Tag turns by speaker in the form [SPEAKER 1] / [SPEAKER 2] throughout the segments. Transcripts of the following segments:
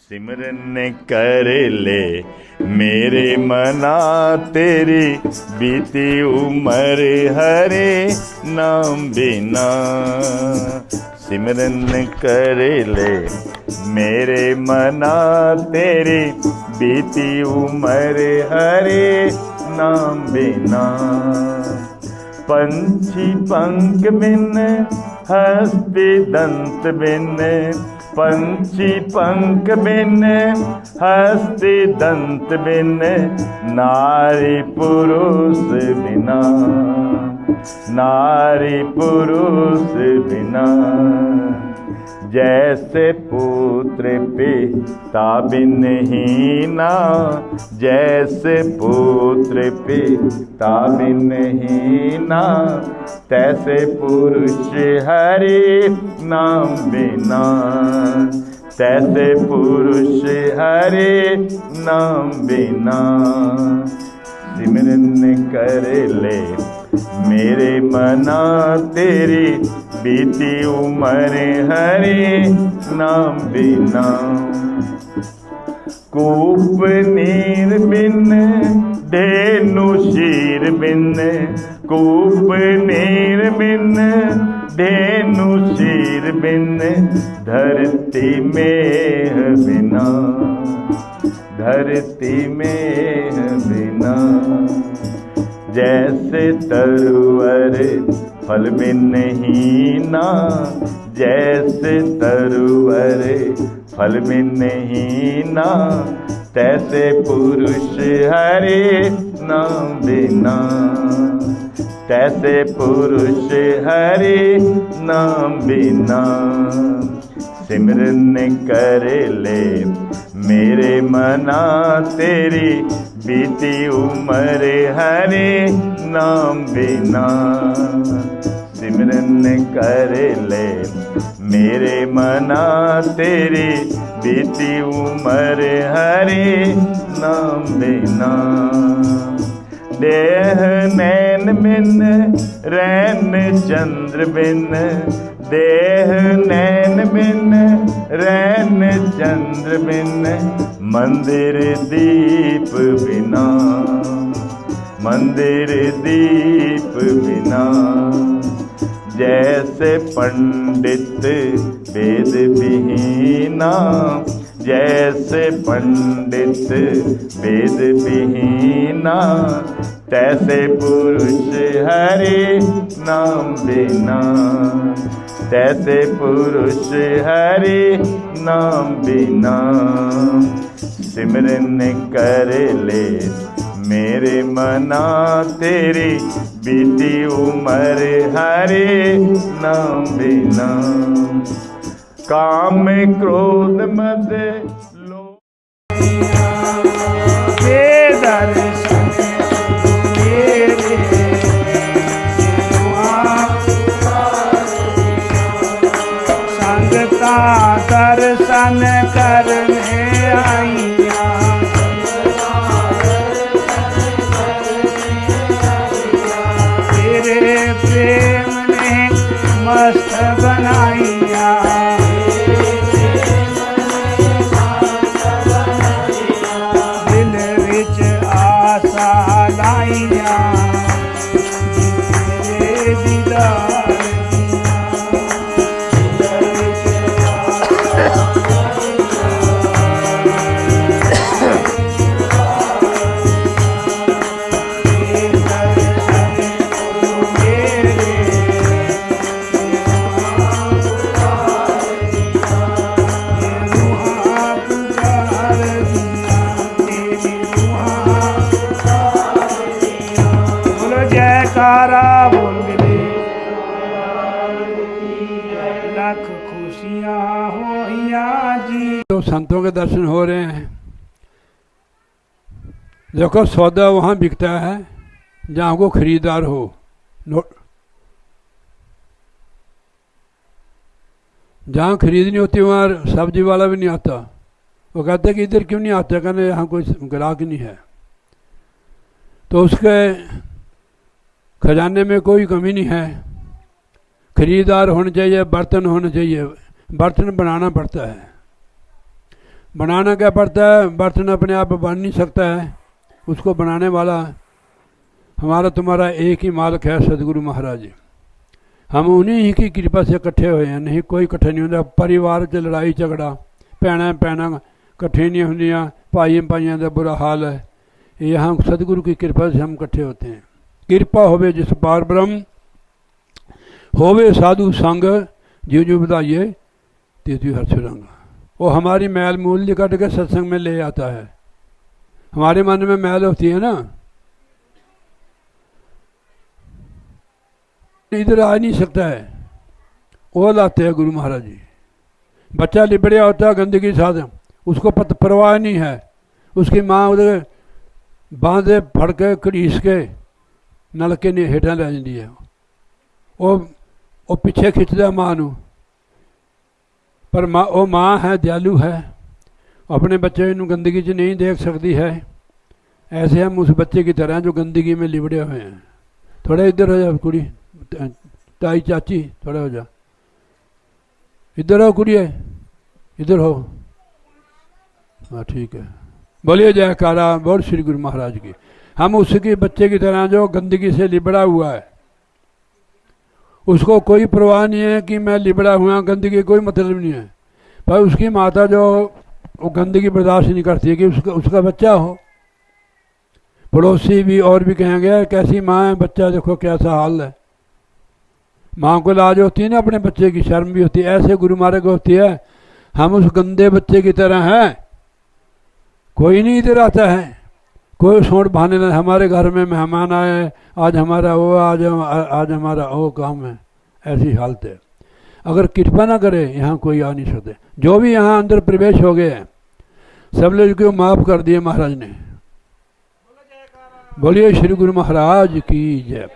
[SPEAKER 1] सिमरन कर ले मेरे मना तेरी बीती उम्र हरे नाम बिना। सिमरन कर ले मेरे मना तेरी बीती उम्र हरे नाम बिना। पंछी पंख बिन हस्ती दंत बिन, पंछी पंख बिन हस्ती दंत बिन, नारी पुरुष बिना, नारी पुरुष बिना। जैसे पुत्र पिता बिन हीना, जैसे पुत्र पिता बिन हीना, तैसे पुरुष हरि नाम बिना, तैसे पुरुष हरि नाम बिना। सिमरन कर ले मेरे मना तेरी बीती उम्र हरे नाम बिना। कूप नीर बिन धेनु शीर बिन, कूप नीर बिन धेनु शीर बिन, धरती मेह बिना, धरती मेह बिना। जैसे तरुवर फल बिन हीना, जैसे तरुवर फल बिन हीना, तैसे पुरुष हरे नाम बिना, तैसे पुरुष हरे नाम बिना। सिमरन कर ले मेरे मना तेरी बीती उम्र हरे नाम बिना। सिमरन कर ले मेरे मना तेरी बीती उम्र हरे नाम बिना। देह नैन बिन रैन चंद्र बिन, देह नैन बिन रैन चंद्र बिन, मंदिर दीप बिना, मंदिर दीप बिना। जैसे पंडित वेद विहीना, जैसे पंडित वेद विहीना, तैसे पुरुष हरे नाम बिना, तैसे पुरुष हरे नाम बिना। सिमरन कर ले मेरे मना तेरी बीती उम्र हरे नाम बिना। काम क्रोध मद लोभ
[SPEAKER 2] दर्शन तेरे संगता दर्शन करने आईया, तेरे प्रेम ने मस्त बनाइया, दिल विच आशा लाइया, तेरे दीदार जयकारा बोल मिले, लख खुशियाँ होइया जी। तो संतों के दर्शन हो रहे हैं। देखो सौदा वहाँ बिकता है जहाँ को खरीदार हो। जहाँ खरीदनी होती है वहाँ सब्जी वाला भी नहीं आता। वो कहते कि इधर क्यों नहीं आता, कहने यहाँ कोई ग्राहक नहीं है। तो उसके खजाने में कोई कमी नहीं है। खरीदार होने चाहिए, बर्तन होने चाहिए, बर्तन बनाना पड़ता है। बनाना क्या पड़ता है, बर्तन अपने आप बन नहीं सकता है, उसको बनाने वाला हमारा तुम्हारा एक ही मालिक है, सदगुरु महाराज जी। हम उन्हीं ही की कृपा से इकट्ठे हुए हैं, नहीं कोई इकट्ठे नहीं होता। परिवार च लड़ाई झगड़ा, भैन भैन इकट्ठे नहीं होंदियां, भाई भाइयों का बुरा हाल है। यहाँ सदगुरु की कृपा से हम इकट्ठे होते हैं। कृपा होवे जिस पार ब्रह्म, होवे साधु संग, जीव जीव बधाइए तेतु हर्ष रंग। वो हमारी मैल मूल निकट के सत्संग में ले आता है। हमारे मन में मैल होती है ना, इधर आ नहीं सकता है, वो लाते हैं गुरु महाराज जी। बच्चा लिबड़िया होता है गंदगी साथ, उसको परवाह नहीं है। उसकी माँ उधर बांधे फड़ के घड़ीस के नलके ने हेठा लै जाती है, वो पिछे खिंचता माँ नू। पर माँ वो माँ है, दयालु है, अपने बच्चे को गंदगी च नहीं देख सकती है। ऐसे हम उस बच्चे की तरह जो गंदगी में लिबड़े हुए हैं। थोड़ा इधर हो जा कुड़ी, ताई चाची थोड़ा हो जा, इधर हो कुड़िए, इधर हो। हाँ ठीक है, बोलिए जयकारा बोल श्री गुरु महाराज की। हम उसके बच्चे की तरह जो गंदगी से लिबड़ा हुआ है, उसको कोई परवाह नहीं है कि मैं लिबड़ा हुआ, गंदगी कोई मतलब नहीं है। पर उसकी माता जो वो गंदगी बर्दाश्त नहीं करती है कि उसका बच्चा हो। पड़ोसी भी और भी कहेंगे कैसी माँ है, बच्चा देखो कैसा हाल है। माँ को लाज होती है ना अपने बच्चे की, शर्म भी होती है। ऐसे गुरु महाराज को होती है। हम उस गंदे बच्चे की तरह हैं, कोई नहीं इधर आता है, कोई सोट बहाने ना। हमारे घर में मेहमान आए, आज हमारा वो, आज हमारा वो काम है। ऐसी हालत है। अगर कृपा ना करे यहाँ कोई आ नहीं सकते। जो भी यहाँ अंदर प्रवेश हो गए हैं सब लोग को माफ़ कर दिए महाराज ने। बोलिए श्री गुरु महाराज की जय।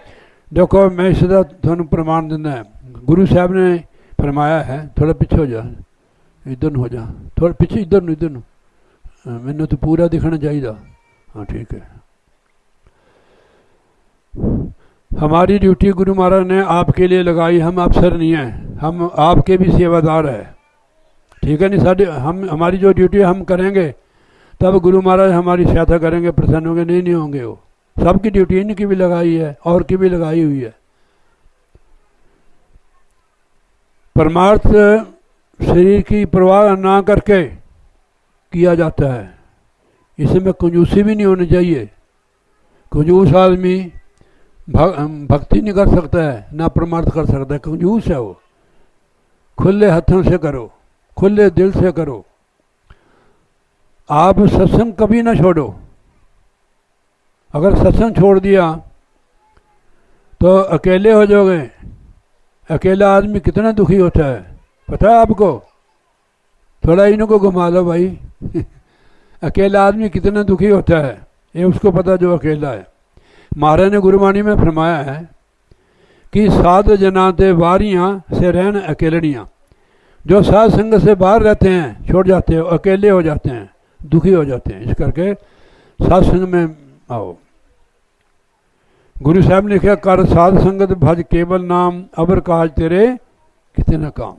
[SPEAKER 2] देखो मैं इसका थानू प्रमाण देना है, गुरु साहब ने फरमाया है। थोड़ा पीछे हो जा, इधर न हो जा, थोड़ा पीछे, इधर न मैंने तो पूरा दिखना चाहिए। हाँ ठीक है। हमारी ड्यूटी गुरु महाराज ने आपके लिए लगाई, हम अफसर नहीं हैं, हम आपके भी सेवादार हैं। ठीक है नहीं, साढ़े हमारी जो ड्यूटी हम करेंगे तब गुरु महाराज हमारी सहायता करेंगे, प्रसन्न होंगे। नहीं होंगे वो। सबकी ड्यूटी इनकी भी लगाई है और की भी लगाई हुई है। परमार्थ शरीर की परवाह ना करके किया जाता है। इसमें कंजूसी भी नहीं होनी चाहिए। कंजूस आदमी भक्ति नहीं कर सकता है, ना परमार्थ कर सकता है, कंजूस है वो। खुले हाथों से करो, खुले दिल से करो। आप सत्संग कभी ना छोड़ो। अगर सत्संग छोड़ दिया तो अकेले हो जाओगे। अकेला आदमी कितना दुखी होता है पता है आपको? थोड़ा इनको घुमा लो भाई। अकेला आदमी कितना दुखी होता है ये उसको पता जो अकेला है। महाराज ने गुरुवाणी में फरमाया है कि साध जना ते वारियां से रहन अकेलड़ियाँ। जो साध संग से बाहर रहते हैं, छोड़ जाते हैं, अकेले हो जाते हैं, दुखी हो जाते हैं। इस करके साध संग में आओ। गुरु साहब ने लिखा, कर साध संगत भज केवल नाम, अबर काज तेरे कितने काम।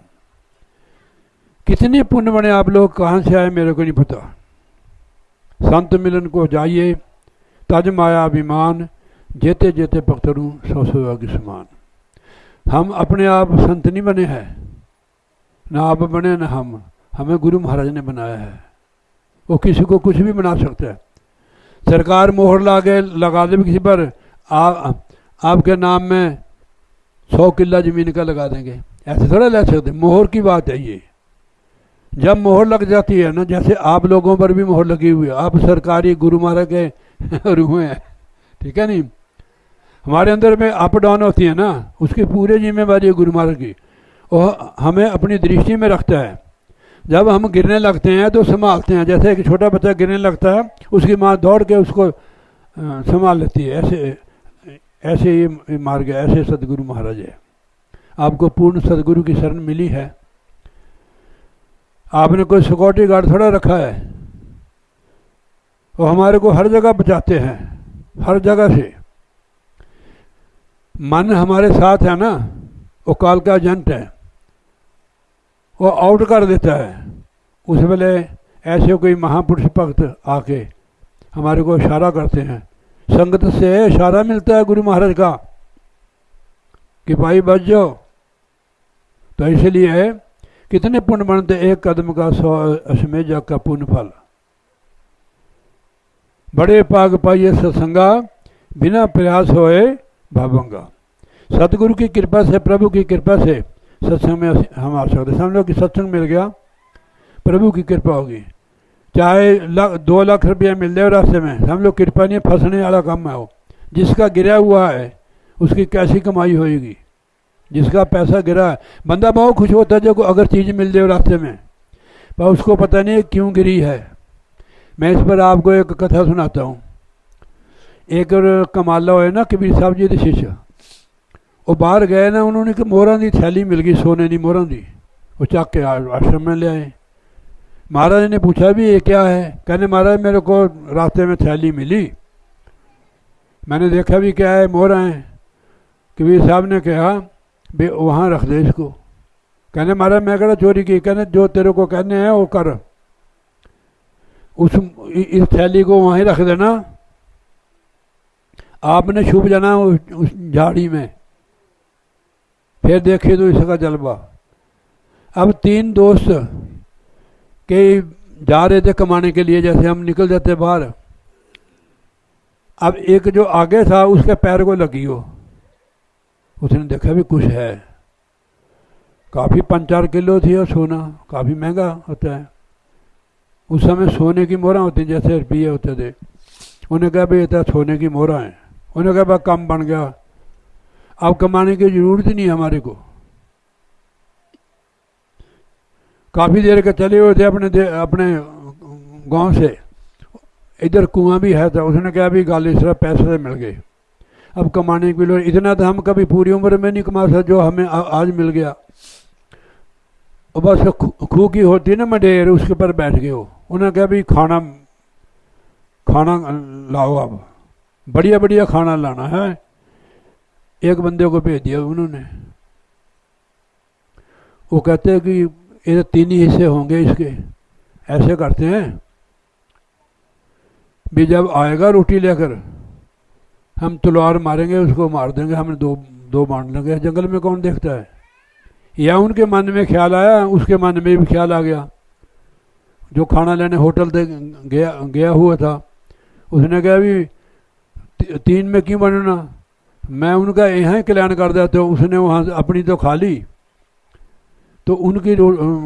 [SPEAKER 2] कितने पुण्य बने आप लोग, कहाँ से आए मेरे को नहीं पता। संत मिलन को जाइए, तज माया अभिमान, जेते जेते पकड़ू सौ सौ के समान। हम अपने आप संत नहीं बने हैं, ना आप बने ना हम, हमें गुरु महाराज ने बनाया है। वो किसी को कुछ भी बना सकता है। सरकार मोहर लगा दे किसी पर, आपके नाम में 100 किला जमीन का लगा देंगे, ऐसे थोड़ा ले सकते। मोहर की बात है ये। जब मोहर लग जाती है ना, जैसे आप लोगों पर भी मोहर लगी हुई है, आप सरकारी गुरु महाराज के रूह हैं, ठीक है नहीं। हमारे अंदर में अप डाउन होती है ना, उसकी पूरी जिम्मेवारी है गुरु महाराज की। और हमें अपनी दृष्टि में रखता है। जब हम गिरने लगते हैं तो संभालते हैं। जैसे एक छोटा बच्चा गिरने लगता है, उसकी माँ दौड़ के उसको संभाल लेती है। ऐसे ही मार गया। ऐसे सदगुरु महाराज है। आपको पूर्ण सदगुरु की शरण मिली है। आपने कोई सिक्योरिटी गार्ड थोड़ा रखा है। वो हमारे को हर जगह बचाते हैं, हर जगह से। मन हमारे साथ है ना, वो काल का एजेंट है, वो आउट कर देता है। उस वेले ऐसे कोई महापुरुष भक्त आके हमारे को इशारा करते हैं, संगत से इशारा मिलता है गुरु महाराज का कि भाई बच जाओ। तो इसलिए कितने पुण्य बनते, एक कदम का 100 अश्वमेध यज्ञ का पुण्य फल। बड़े पाग पाइए सत्संगा, बिना प्रयास होए भावंगा। सतगुरु की कृपा से, प्रभु की कृपा से सत्संग में हम आ सकते। समझ लो कि सत्संग मिल गया, प्रभु की कृपा होगी। चाहे 2 लाख रुपया मिल जाए रास्ते में, समझ लो कृपा नहीं, फंसने वाला काम है वो। जिसका गिरा हुआ है उसकी कैसी कमाई होएगी। जिसका पैसा गिरा है, बंदा बहुत खुश होता है जो अगर चीज़ मिल जाए रास्ते में, पर उसको पता नहीं क्यों गिरी है। मैं इस पर आपको एक कथा सुनाता हूँ। एक कमाला है ना कबीर साहब जी के शिष्य, वो बाहर गए ना, उन्होंने एक मोहरा की थैली मिल गई, सोने की मोहरा की, वो चक के आश्रम में ले आए। महाराज ने पूछा भी ये क्या है? कहने महाराज मेरे को रास्ते में थैली मिली, मैंने देखा भी क्या है, मोहरा है। कबीर साहब ने कहा भी वहाँ रख दे इसको। कहने महाराज मैं कहना चोरी की? कहने जो तेरे को कहने हैं वो कर, इस थैली को वहीं रख देना, आपने छुप जाना उस झाड़ी में, फिर देखे तो इसका जलवा। अब 3 दोस्त के जा रहे थे कमाने के लिए, जैसे हम निकल जाते बाहर। अब एक जो आगे था उसके पैर को लगी हो, उसने देखा भी कुछ है, काफ़ी 5-4 किलो थी और सोना काफ़ी महंगा होता है। उस समय सोने की मोहरा होती जैसे रुपये होते थे। उन्होंने कहा भाई ये तो सोने की मोहरा है। उन्होंने कहा भाई काम बन गया, अब कमाने की ज़रूरत ही नहीं हमारे को। काफ़ी देर के चले हुए थे अपने गांव से, इधर कुआं भी है था। उसने कहा भी गाली इस तरह पैसे मिल गए, अब कमाने के लिए इतना तो हम कभी पूरी उम्र में नहीं कमा सकते जो हमें आज मिल गया। और बस खूह की होती है ना मडेर, उसके ऊपर बैठ गए हो। उन्होंने कहा भी खाना लाओ, अब बढ़िया बढ़िया खाना लाना है। एक बंदे को भेज दिया उन्होंने। वो कहते हैं कि ये 3 ही हिस्से होंगे इसके। ऐसे करते हैं भी जब आएगा रोटी लेकर हम तलवार मारेंगे, उसको मार देंगे, हमें दो बांट लेंगे। जंगल में कौन देखता है? या उनके मन में ख्याल आया, उसके मन में भी ख्याल आ गया। जो खाना लेने होटल से गया हुआ था, उसने कहा भी 3 में क्यों बनना, मैं उनका यहाँ कल्याण कर देता। तो उसने वहाँ अपनी तो खा ली, तो उनकी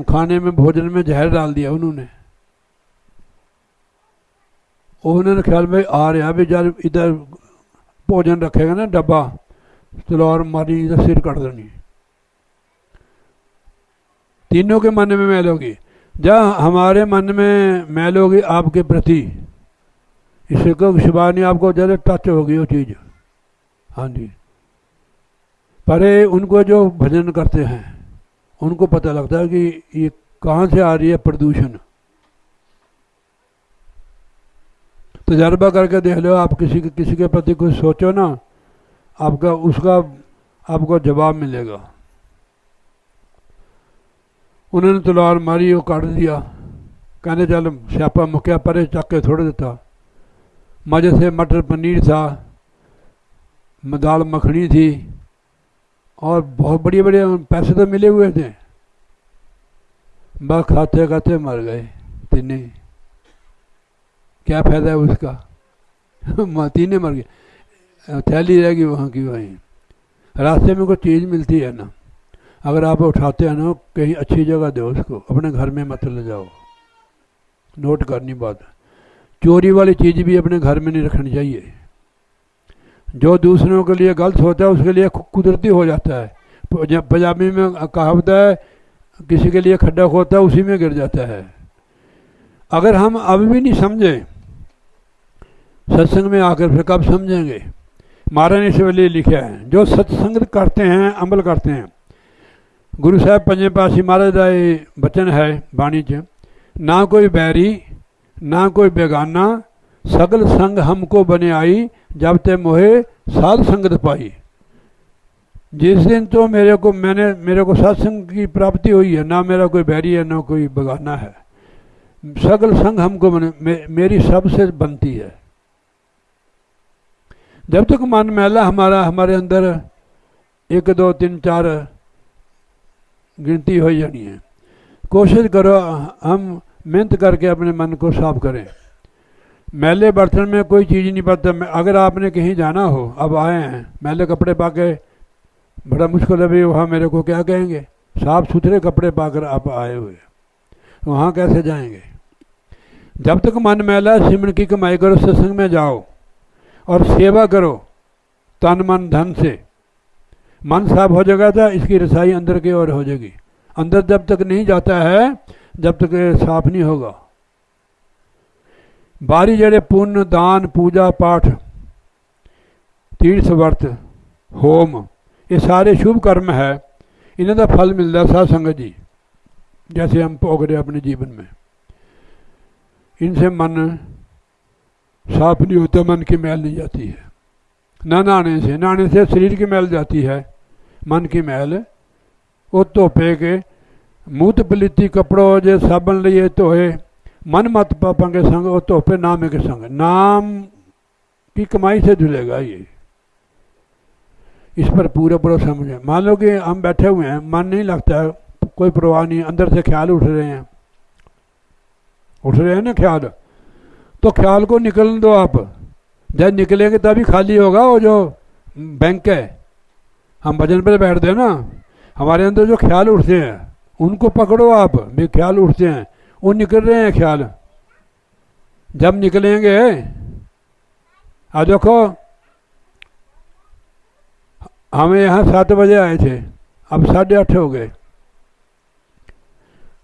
[SPEAKER 2] खाने में भोजन में जहर डाल दिया उन्होंने। उन्होंने ख्याल भाई आ रहा भी जब इधर भोजन रखेगा ना डब्बा, तलवार मारी इधर सिर कट देनी। तीनों के मन में मैल होगी। जब हमारे मन में मैल होगी आपके प्रति, इससे को शिवानी आपको ज़्यादा टच होगी वो चीज़। हाँ जी, पर उनको जो भजन करते हैं उनको पता लगता है कि ये कहाँ से आ रही है प्रदूषण। तजर्बा करके देख लो, आप किसी के प्रति कुछ सोचो ना, उसका आपको जवाब मिलेगा। उन्होंने तलवार मारी, वो काट दिया। कहने चल स्यापा मुक्या, परे चक के थोड़े देता। मजे से मटर पनीर था, दाल मखनी थी, और बहुत बढ़िया बढ़िया पैसे तो मिले हुए थे। बस खाते खाते मर गए तीनों। क्या फायदा है उसका? तीनों मर गए, थैली रहेगी वहाँ की वहीं। रास्ते में कोई चीज़ मिलती है ना, अगर आप उठाते हैं ना, कहीं अच्छी जगह दो उसको, अपने घर में मत ले जाओ। नोट करनी बात। चोरी वाली चीज़ भी अपने घर में नहीं रखनी चाहिए। जो दूसरों के लिए गलत होता है उसके लिए कुदरती हो जाता है। पंजाबी में कहावत है, किसी के लिए खड्डा खोदता है उसी में गिर जाता है। अगर हम अब भी नहीं समझे सत्संग में आकर, फिर कब समझेंगे? महाराज ने इसलिए लिखा है, जो सत्संग करते हैं, अमल करते हैं। गुरु साहब पंजे पासी महाराज का ये बचन है बाणी च, ना कोई बैरी ना कोई बेगाना, सगल संग हमको बने आई, जब ते मोहे साध संगत पाई। जिस दिन तो मेरे को सत्संग की प्राप्ति हुई है, ना मेरा कोई बैरी है ना कोई बेगाना है। सगल संग हमको मेरी सबसे बनती है। जब तक मन मैला हमारा हमारे अंदर 1 2 3 4 गिनती हो जानी है। कोशिश करो हम मेहनत करके अपने मन को साफ करें। मैले बर्तन में कोई चीज़ नहीं पड़ता। अगर आपने कहीं जाना हो, अब आए हैं मैले कपड़े पा के, बड़ा मुश्किल है भाई वहाँ मेरे को क्या कहेंगे। साफ सुथरे कपड़े पाकर आप आए हुए, वहाँ कैसे जाएंगे। जब तक मन मैला है सिमरन की कमाई करो, सत्संग में जाओ और सेवा करो तन मन धन से। मन साफ हो जाएगा तो इसकी रसाई अंदर की ओर हो जाएगी। अंदर जब तक नहीं जाता है जब तक साफ नहीं होगा। बारी जड़े पुण्य दान पूजा पाठ तीर्थ वर्त होम ये सारे शुभ कर्म है, इन्हें का फल मिलता है साध संगत जी। जैसे हम भोग रहे अपने जीवन में, इनसे मन साफ नहीं होता, मन की मैल नहीं जाती है। ना नहाने से शरीर की मैल जाती है, मन की मैल वो धोपे के मूत पलीती कपड़ों जे साबन लिए धोए मन मत पापा के संग वो धोपे नाम के संग। नाम की कमाई से धुलेगा ये, इस पर पूरा पूरा समझे। मान लो कि हम बैठे हुए हैं, मन नहीं लगता है, कोई परवाह नहीं, अंदर से ख्याल उठ रहे हैं ना ख्याल, तो ख्याल को निकलने दो आप। जब निकलेंगे तभी खाली होगा वो जो बैंक है। हम भजन पर बैठते हैं ना, हमारे अंदर जो ख्याल उठते हैं उनको पकड़ो आप भी। ख्याल उठते हैं वो निकल रहे हैं ख्याल, जब निकलेंगे। आ देखो हमें यहाँ 7 बजे आए थे, अब 8:30 हो गए,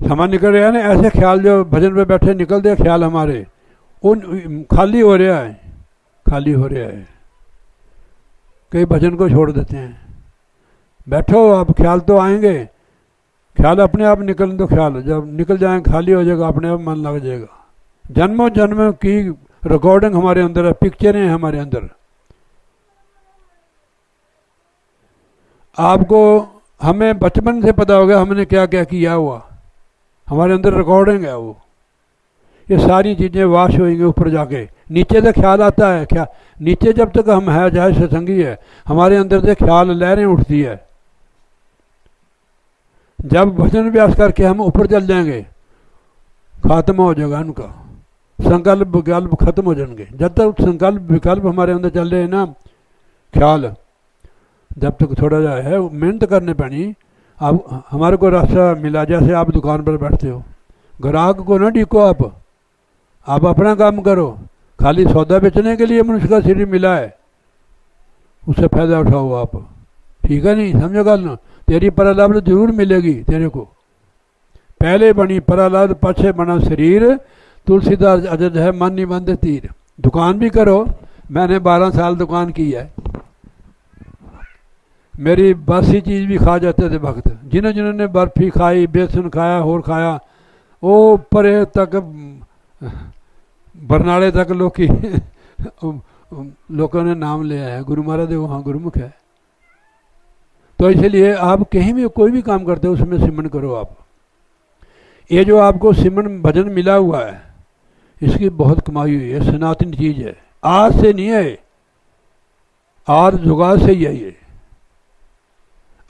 [SPEAKER 2] समय निकल रहा है ना। ऐसे ख्याल जो भजन पे बैठे निकलते हैं ख्याल हमारे, उन खाली हो रहा है, खाली हो रहा है। कई भजन को छोड़ देते हैं। बैठो आप, ख्याल तो आएंगे, ख्याल अपने आप निकल दो। ख्याल जब निकल जाएंगे खाली हो जाएगा, अपने आप मन लग जाएगा। जन्मों जन्म की रिकॉर्डिंग हमारे अंदर है, पिक्चरें हैं हमारे अंदर। आपको हमें बचपन से पता होगा हमने क्या क्या किया हुआ, हमारे अंदर रिकॉर्डिंग है वो। ये सारी चीज़ें वाश होंगी ऊपर जाके, नीचे से ख्याल आता है। क्या नीचे जब तक हम है चाहे सत्संगी है, हमारे अंदर से ख्याल लहरें उठती है। जब भजन अभ्यास करके हम ऊपर चल जाएंगे, खत्म हो जाएगा उनका संकल्प विकल्प, खत्म हो जाएंगे। जब तक संकल्प विकल्प हमारे अंदर चल रहे हैं ना, ख्याल जब तक थोड़ा जा है मेहनत करने पैनी। अब हमारे को रास्ता मिला, जैसे आप दुकान पर बैठते हो, ग्राहक को ना डीको आप अपना काम करो। खाली सौदा बेचने के लिए मनुष्य का शरीर मिला है, उससे फायदा उठाओ आप। ठीक है नहीं, समझो गल ना। तेरी परालाभ जरूर मिलेगी तेरे को। पहले बनी परालाभ पाछे बना शरीर, तुलसीदास अजद है मन नहीं बंदे तीर। दुकान भी करो, मैंने 12 साल दुकान की है। मेरी बासी चीज़ भी खा जाते थे भक्त। जिन्होंने बर्फी खाई, बेसन खाया, होर खाया, वो परे तक बरनाले तक लोगों ने नाम लिया है। गुरु महाराज वहाँ गुरुमुख है। तो इसलिए आप कहीं भी कोई भी काम करते हो उसमें सिमरन करो आप। ये जो आपको सिमरन भजन मिला हुआ है, इसकी बहुत कमाई हुई है, सनातन चीज़ है, आज से नहीं है, आज जुगाड़ से ही है ये।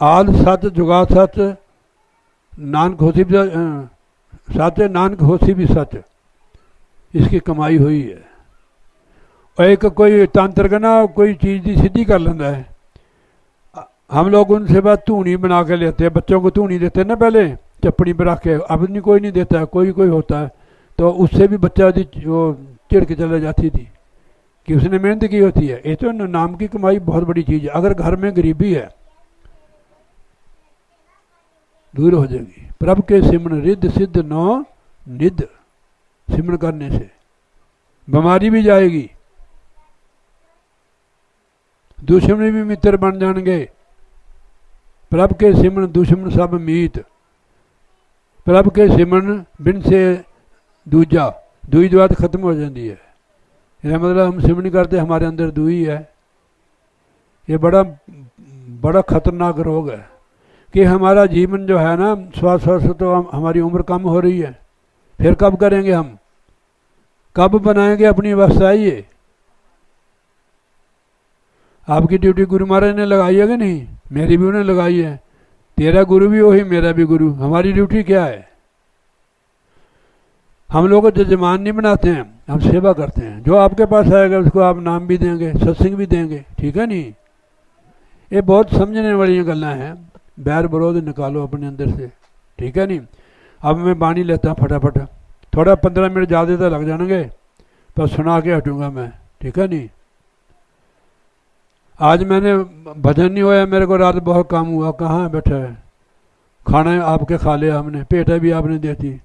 [SPEAKER 2] आद सच जुगा सच, नानक होसी भी सच, नानक होसी भी सच, इसकी कमाई हुई है। और एक कोई तांत्रिक ना कोई चीज़ की सिद्धि कर लेता है, हम लोग उनसे बात धूनी बना के लेते हैं। बच्चों को धूनी देते हैं ना पहले, चपड़ी पर रख के। अब नहीं, कोई नहीं देता है, कोई कोई होता है। तो उससे भी बच्चा वो चिढ़ के चले जाती थी कि उसने मेहनत की होती है। ये तो नाम की कमाई बहुत बड़ी चीज़ है। अगर घर में गरीबी है दूर हो जाएगी। प्रभु के सिमरन रिद्ध सिद्ध नौ निध, सिमरन करने से बीमारी भी जाएगी, दुश्मन भी मित्र बन जाएंगे। प्रभु के सिमरन दुश्मन सब मीत, प्रभु के सिमरन बिन से दूजा, दुई बात खत्म हो जाती है। इसका मतलब हम सिमरन करते हमारे अंदर दुई है। ये बड़ा बड़ा खतरनाक रोग है कि हमारा जीवन जो है ना, श्वास श्वास तो हमारी उम्र कम हो रही है, फिर कब करेंगे हम? कब बनाएंगे अपनी अवस्था? ये आपकी ड्यूटी गुरु महाराज ने लगाई है कि नहीं? मेरी भी उन्हें लगाई है। तेरा गुरु भी वही, मेरा भी गुरु। हमारी ड्यूटी क्या है? हम लोग को जजमान नहीं बनाते हैं, हम सेवा करते हैं। जो आपके पास आएगा उसको आप नाम भी देंगे, सत्संग भी देंगे, ठीक है नहीं? ये बहुत समझने वाली गल्ला हैं। बैर विरोध निकालो अपने अंदर से, ठीक है नहीं? अब मैं बाणी लेता हूँ फटाफट, थोड़ा 15 मिनट ज़्यादा तो लग जाएंगे, पर सुना के हटूंगा मैं, ठीक है नहीं? आज मैंने भजन नहीं होया, मेरे को रात बहुत काम हुआ। कहाँ बैठा है? खाना आपके खा लिया हमने, पेटा भी आपने दे दी।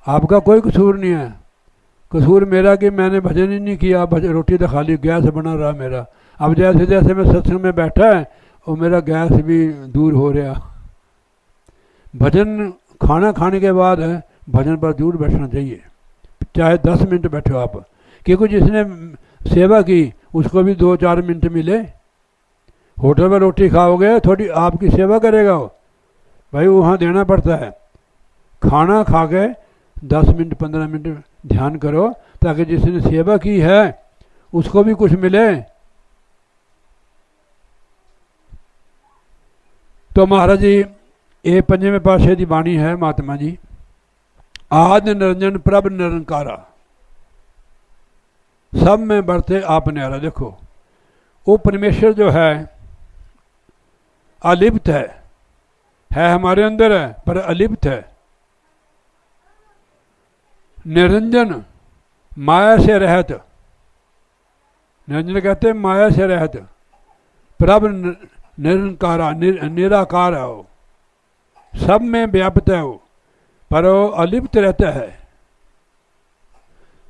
[SPEAKER 2] आपका कोई कसूर नहीं है, कसूर मेरा कि मैंने भजन ही नहीं किया। रोटी तो खाली गैस बना रहा मेरा। अब जैसे जैसे मैं सत्संग में बैठा है और मेरा गैस भी दूर हो रहा। भजन खाना खाने के बाद है, भजन पर दूर बैठना चाहिए, चाहे 10 मिनट बैठो आप, क्योंकि जिसने सेवा की उसको भी 2-4 मिनट मिले। होटल में रोटी खाओगे, थोड़ी आपकी सेवा करेगा वो, भाई वहाँ देना पड़ता है। खाना खा के 10 मिनट 15 मिनट ध्यान करो, ताकि जिसने सेवा की है उसको भी कुछ मिले। तो महाराज जी ये 5वें पातशाह की बाणी है महात्मा जी। आद निरंजन प्रभ निरंकारा, सब में बढ़ते आप न्यारा। देखो वो परमेश्वर जो है अलिप्त है हमारे अंदर है, पर अलिप्त है। निरंजन माया से रहत, निरंजन कहते हैं माया से रहत। प्रभ निरंकारा, निराकार है वो, सब में व्याप्त है वो, पर वो अलिप्त रहता है।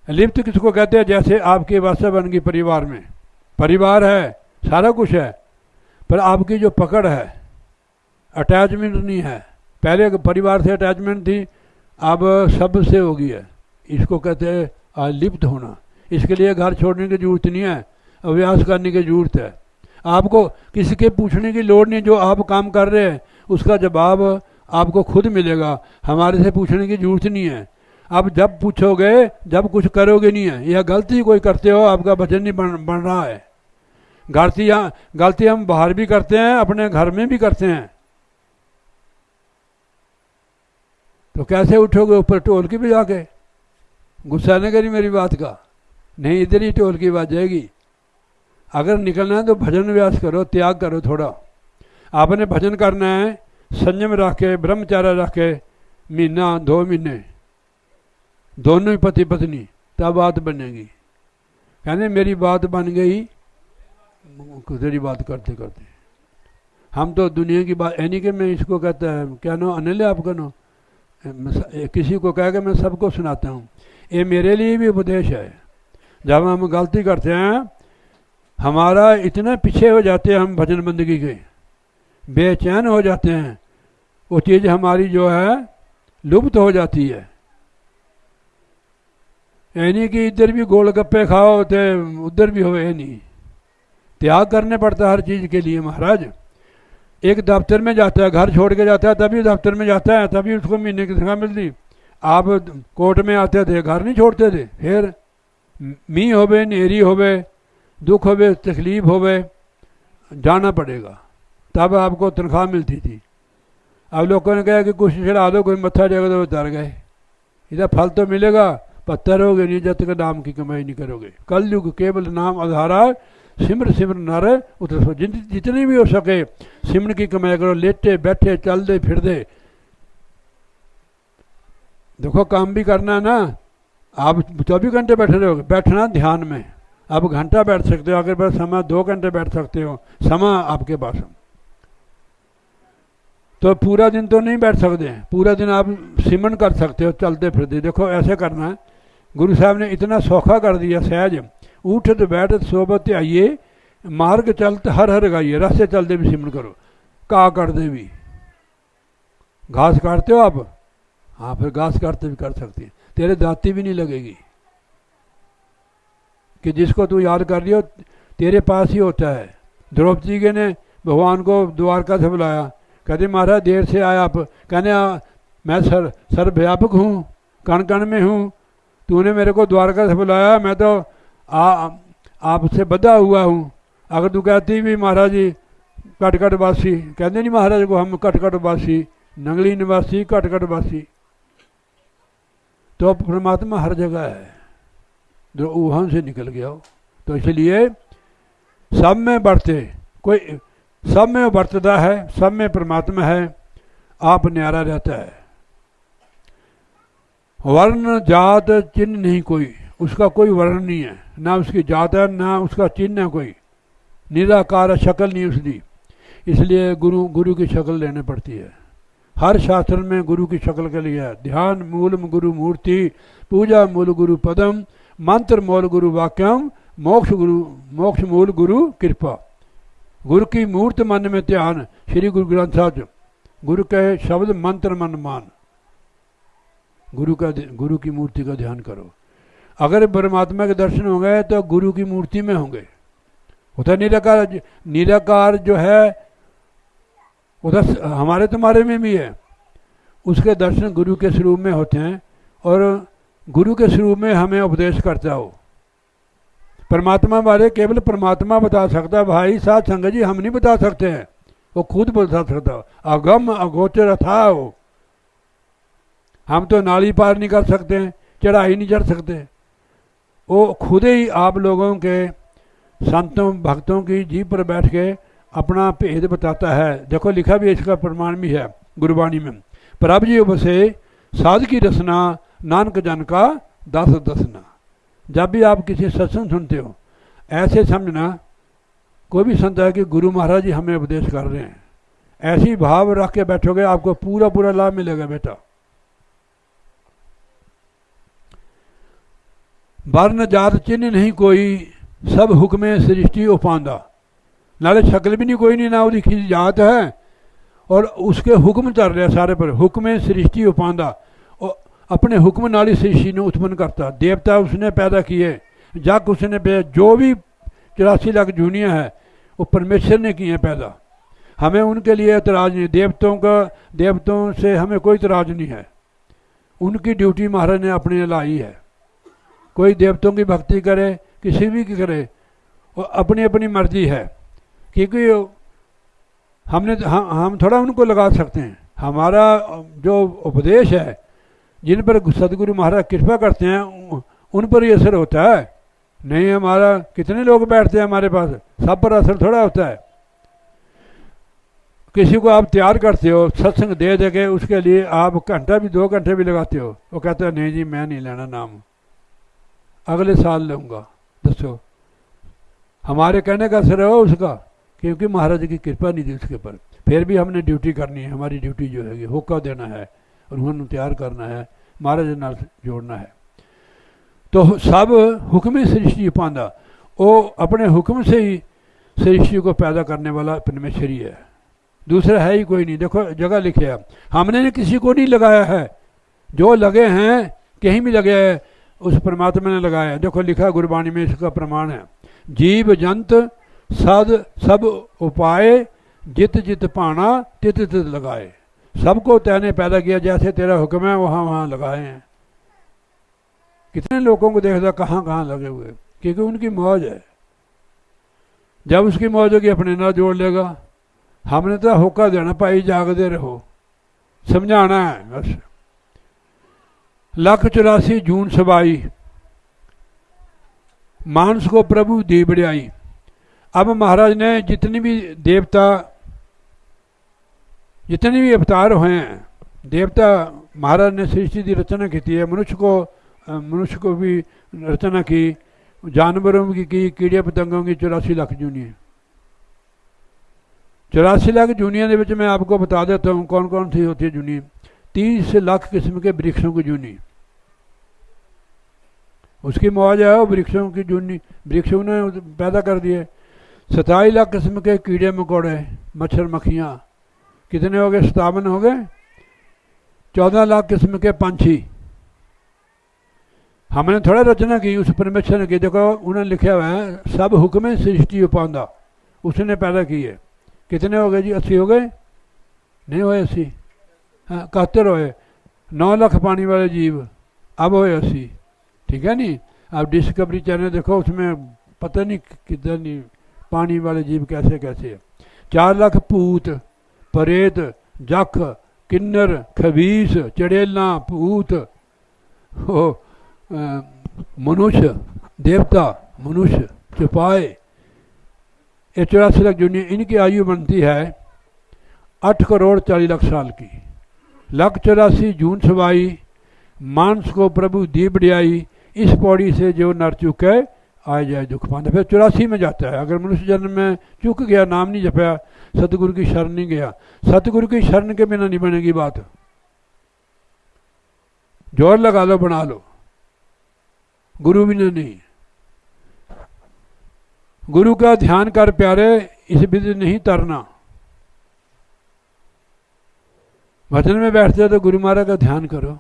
[SPEAKER 2] अलिप्त किसको कहते हैं? जैसे आपकी अवस्था बन गई परिवार में, परिवार है, सारा कुछ है, पर आपकी जो पकड़ है, अटैचमेंट नहीं है। पहले परिवार से अटैचमेंट थी, अब सब से हो गई है। इसको कहते हैं अलिप्त होना। इसके लिए घर छोड़ने की जरूरत नहीं है, अभ्यास करने की जरूरत है। आपको किसी के पूछने की लोड़ नहीं। जो आप काम कर रहे हैं उसका जवाब आपको खुद मिलेगा, हमारे से पूछने की जरूरत नहीं है। अब जब पूछोगे, जब कुछ करोगे नहीं है। यह गलती कोई करते हो, आपका भजन नहीं बन रहा है। गलती हम बाहर भी करते हैं, अपने घर में भी करते हैं। तो कैसे उठोगे ऊपर टोल की भी जाके? गुस्सा नहीं करी मेरी बात का, नहीं इधर ही टोल की बात जाएगी। अगर निकलना है तो भजन व्यास करो, त्याग करो थोड़ा। आपने भजन करना है संयम रख के, ब्रह्मचार्य रख के, महीना 2 महीने, दोनों ही पति पत्नी, तब बात बनेगी। कहने मेरी बात बन गई, तेरी बात करते करते। हम तो दुनिया की बात यानी कि मैं इसको कहता है क्या नो अनिल आपका नो, किसी को कह के मैं सबको सुनाता हूँ। ये मेरे लिए भी उपदेश है। जब हम गलती करते हैं, हमारा इतना पीछे हो जाते हैं हम भजन बंदगी के, बेचैन हो जाते हैं, वो चीज़ हमारी जो है लुप्त हो जाती है। यानी कि इधर भी गोलगप्पे खाओ तो उधर भी हो, नहीं, त्याग करने पड़ता है हर चीज़ के लिए। महाराज एक दफ्तर में जाता है, घर छोड़ के जाता है, तभी दफ्तर में जाता है, तभी उसको महीने की तनख्वाह मिलती। आप कोर्ट में आते थे, घर नहीं छोड़ते थे। फिर मीह होवे, नेरी होवे, दुख होवे, तकलीफ होवे, जाना पड़ेगा, तब आपको तनख्वाह मिलती थी। अब लोगों ने कहा कि कुछ चढ़ा दो, कोई मत्था टेगा, तो उतर गए। इधर फल तो मिलेगा, पत्थर होगे नहीं जब तक नाम की कमाई नहीं करोगे। कल युग केवल नाम आधारा, सिमर सिमर नर उतर। जितनी भी हो सके सिमर की कमाई करो, लेटे बैठे चलते फिरते। देखो काम भी करना है ना, आप 24 घंटे बैठे रहोगे, बैठना ध्यान में। आप घंटा बैठ सकते हो, अगर बस समय 2 घंटे बैठ सकते हो, समय आपके पास। तो पूरा दिन तो नहीं बैठ सकते हैं, पूरा दिन आप सिमरन कर सकते हो चलते फिरते। देखो ऐसे करना है, गुरु साहब ने इतना सौखा कर दिया, सहज। उठत बैठत सोबत आइए, मार्ग चलते हर हर गाइए, रास्ते चलते भी सिमरन करो। का करते भी, घास काटते हो आप, हाँ फिर घास काटते भी कर सकते हैं, तेरे दाती भी नहीं लगेगी। कि जिसको तू याद कर रही हो तेरे पास ही होता है। द्रौपदी जी ने भगवान को द्वारका से बुलाया, कहते महाराज देर से आया आप, कहने मैं सर्वव्यापक हूँ, कण कण में हूँ। तूने मेरे को द्वारका से बुलाया, मैं तो आपसे बंधा हुआ हूँ। अगर तू कहती भी महाराज जी कटकट वासी, कहते नहीं महाराज को हम कटकट वासी, नंगली निवासी कटकट वासी, तो परमात्मा हर जगह है, जो वहाँ से निकल गया हो। तो इसलिए सब में बढ़ते, कोई सब में बरतता है, सब में परमात्मा है, आप न्यारा रहता है। वर्ण जात चिन्ह नहीं कोई, उसका कोई वर्ण नहीं है, ना उसकी जात है ना उसका चिन्ह है कोई, निराकार शक्ल नहीं उसकी। इसलिए गुरु की शक्ल लेनी पड़ती है। हर शास्त्र में गुरु की शक्ल के लिए है। ध्यान मूलम गुरु मूर्ति, पूजा मूल गुरु पदम, मंत्र मूल गुरु वाक्यम, मोक्ष मूल गुरु कृपा। गुरु की मूर्त मन में ध्यान, श्री गुरु ग्रंथ साहब, गुरु के शब्द मंत्र मन मान, गुरु की मूर्ति का ध्यान करो। अगर परमात्मा के दर्शन होंगे तो गुरु की मूर्ति में होंगे। उधर निराकार जो है उधर हमारे तुम्हारे में भी है, उसके दर्शन गुरु के स्वरूप में होते हैं, और गुरु के स्वरूप में हमें उपदेश करता हो। परमात्मा वाले केवल परमात्मा बता सकता है भाई, साथ संगत जी हम नहीं बता सकते हैं, वो खुद बता सकता। अगम अगोचर अथाह हो, हम तो नाली पार नहीं कर सकते हैं, चढ़ाई नहीं चढ़ सकते। वो खुद ही आप लोगों के संतों भक्तों की जीभ पर बैठ के अपना भेद बताता है। देखो लिखा भी इसका प्रमाण भी है गुरबाणी में, प्रभ जी बसे साध की रसना, नानक जन का दास दसना। जब भी आप किसी सत्संग सुनते हो, ऐसे समझना कोई भी संत है कि गुरु महाराज जी हमें उपदेश कर रहे हैं, ऐसी भाव रख के बैठोगे, आपको पूरा पूरा लाभ मिलेगा बेटा। वर्ण जात चिन्ह नहीं कोई, सब हुक्मे सृष्टि उपांदा। नाले शक्ल भी नहीं कोई नहीं, ना उसकी जात है, और उसके हुक्म चल रहे सारे पर। हुक्मे सृष्टि उपांदा, और अपने हुक्म नाली सृष्टि ने उत्पन्न करता। देवता उसने पैदा किए, जग उसने जो भी 84 लाख जूनिया है वो परमेश्वर ने किए पैदा। हमें उनके लिए एतराज़ नहीं, देवतों से हमें कोई एतराज़ नहीं है। उनकी ड्यूटी महाराज ने अपने लाई है। कोई देवतों की भक्ति करे, किसी भी की करे, वो अपनी अपनी मर्जी है, क्योंकि हम थोड़ा उनको लगा सकते हैं। हमारा जो उपदेश है, जिन पर सदगुरु महाराज कृपा करते हैं, उन पर ही असर होता है। नहीं हमारा कितने लोग बैठते हैं हमारे पास, सब पर असर थोड़ा होता है। किसी को आप तैयार करते हो सत्संग दे के, उसके लिए आप घंटा भी 2 घंटे भी लगाते हो, वो कहता है नहीं जी मैं नहीं लेना नाम, अगले साल लूँगा। दसो हमारे कहने का असर हो उसका, क्योंकि महाराज की कृपा नहीं थी उसके ऊपर। फिर भी हमने ड्यूटी करनी है, हमारी ड्यूटी जो है होका देना है, और उन्होंने तैयार करना है, महाराज नाल जोड़ना है। तो सब हुक्म सृष्टि पांदा, वो अपने हुक्म से ही सृष्टि को पैदा करने वाला परमेश्वर ही है, दूसरा है ही कोई नहीं। देखो जगह लिखे है, हमने किसी को नहीं लगाया है, जो लगे हैं कहीं भी लगे हैं उस परमात्मा ने लगाया है। देखो लिखा गुरबाणी में, इसका प्रमाण है, जीव जंत सब उपाय, जित जित पाना तित तित लगाए। सबको तैने पैदा किया, जैसे तेरा हुक्म है वहाँ वहाँ लगाए हैं। कितने लोगों को देखता कहाँ कहाँ लगे हुए, क्योंकि उनकी मौज है। जब उसकी मौज होगी अपने ना जोड़ लेगा। हमने तो होका देना, भाई जागते रहो, समझाना है बस। 184 जून सबाई, मानस को प्रभु दी बढ़ाई। अब महाराज ने जितनी भी देवता, जितने भी अवतार हुए हैं देवता, महाराज ने सृष्टि की रचना की है। मनुष्य को भी रचना की, जानवरों की कीड़े पतंगों की 84 लाख जूनिया। 84 लाख जूनिया के विच मैं आपको बता देता हूँ कौन कौन सी होती है जूनी। 30 लाख किस्म के वृक्षों की जूनी, उसकी मौज है वो वृक्षों की जूनी, वृक्षों ने पैदा कर दिए। 27 लाख किस्म के कीड़े मकोड़े, मच्छर मक्खियाँ, कितने हो गए? 57 हो गए। 14 लाख किस्म के पंछी। हमने थोड़ा रचना की, उस परमेश्वर ने की। देखो उन्होंने लिखा हुआ है, सब हुक्म सृष्टि उपांदा, उसने पैदा की है। कितने हो गए जी? 80 हो गए? नहीं हुए 80, हाँ 71 हुए। 9 लाख पानी वाले जीव, अब हो 80। ठीक है नहीं। अब डिस्कवरी चैनल देखो, उसमें पता नहीं कितनी पानी वाले जीव कैसे कैसे है। 4 लाख भूत, प्रेत, जख, किन्नर, खबीस, चड़ेला, भूत, मनुष्य, देवता, मनुष्य, चौपाए, ये 84 लाख जूनी। इनकी आयु बनती है 8 करोड़ 40 लाख साल की। 184 जून सवाई, मानस को प्रभु दी बढ़ियाई, इस पौड़ी से जो नर चुके आ जाए दुख पांदा। फिर 84 में जाता है। अगर मनुष्य जन्म में चुक गया, नाम नहीं जपया, सतगुरु की शरण नहीं गया, सतगुरु की शरण के बिना नहीं बनेगी बात। जोर लगा लो, बना लो, गुरु बिना नहीं। गुरु का ध्यान कर प्यारे, इस विधि नहीं तरना। भजन में बैठते हो तो गुरु महाराज का ध्यान करो।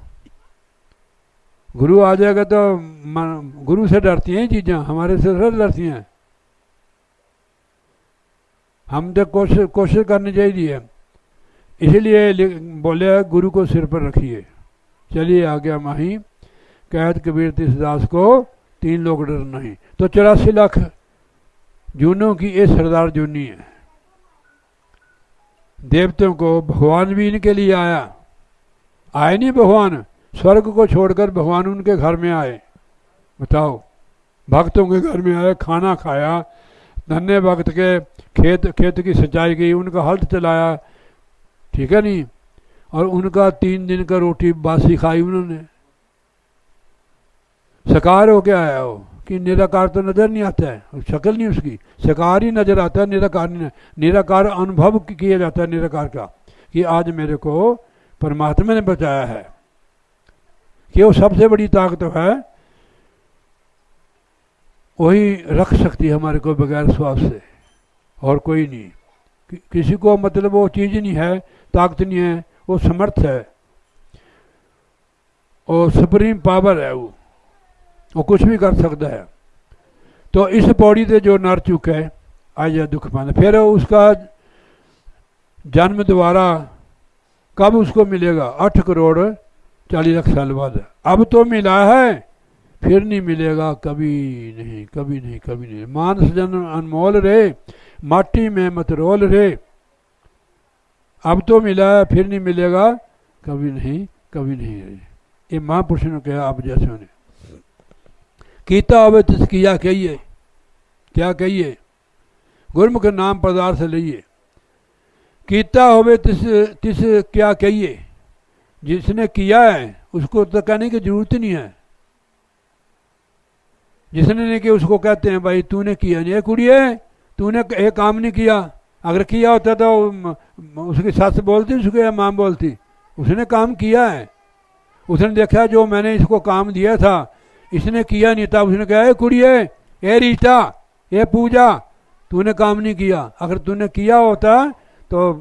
[SPEAKER 2] गुरु आ जाएगा तो गुरु से डरती हैं चीज़ें, हमारे से थोड़ा डरती हैं। हम तो कोशिश करनी चाहिए। इसीलिए बोले गुरु को सिर पर रखिए। चलिए आ गया माही, कहत कबीर तिसदास को 3 लोग डर नहीं। तो 84 लाख जूनों की ये सरदार जूनी है। देवताओं को भगवान भी इनके लिए आया। आए नहीं भगवान, स्वर्ग को छोड़कर भगवान उनके घर में आए। बताओ, भक्तों के घर में आए, खाना खाया, धन्य भक्त के खेत की सिंचाई की, उनका हल चलाया। ठीक है नहीं। और उनका 3 दिन का रोटी बासी खाई उन्होंने। साकार हो के आया वो, कि निराकार तो नजर नहीं आता है, शक्ल नहीं उसकी, साकार ही नजर आता है, निराकार नहीं। निराकार अनुभव किया जाता है निराकार का, कि आज मेरे को परमात्मा ने बचाया है, कि वो सबसे बड़ी ताकत है, वही रख सकती है हमारे को बगैर श्वास से, और कोई नहीं। किसी को मतलब वो चीज़ नहीं है, ताकत नहीं है, वो समर्थ है, वो सुप्रीम पावर है, वो कुछ भी कर सकता है। तो इस पौड़ी से जो नर चुका है आज दुख पाना। फिर उसका जन्म दोबारा कब उसको मिलेगा? 8 करोड़ 40 लाख साल बाद। अब तो मिला है, फिर नहीं मिलेगा, कभी नहीं, कभी नहीं, कभी नहीं। मानस जन्म अनमोल रे, माटी में मत रोल रे। अब तो मिला है, फिर नहीं मिलेगा, कभी नहीं, कभी नहीं रे। ये महापुरुष ने कहा आप जैसे ने। कीता होवे तिस किया कहिए, क्या कहिए? गुरमुख नाम पदार्थ लइए। कीता होवे तिस क्या कहिए, जिसने किया है उसको तो कहने की जरूरत नहीं है। जिसने नहीं किया उसको कहते हैं भाई तूने किया नहीं, कुड़िए तूने एक काम नहीं किया। अगर किया होता तो उसकी सस बोलती, उसकी माँ बोलती, उसने काम किया है। उसने देखा जो मैंने इसको काम दिया था इसने किया नहीं था, उसने कहा कुड़िए, ए रीता, ए पूजा, तूने काम नहीं किया। अगर तूने किया होता तो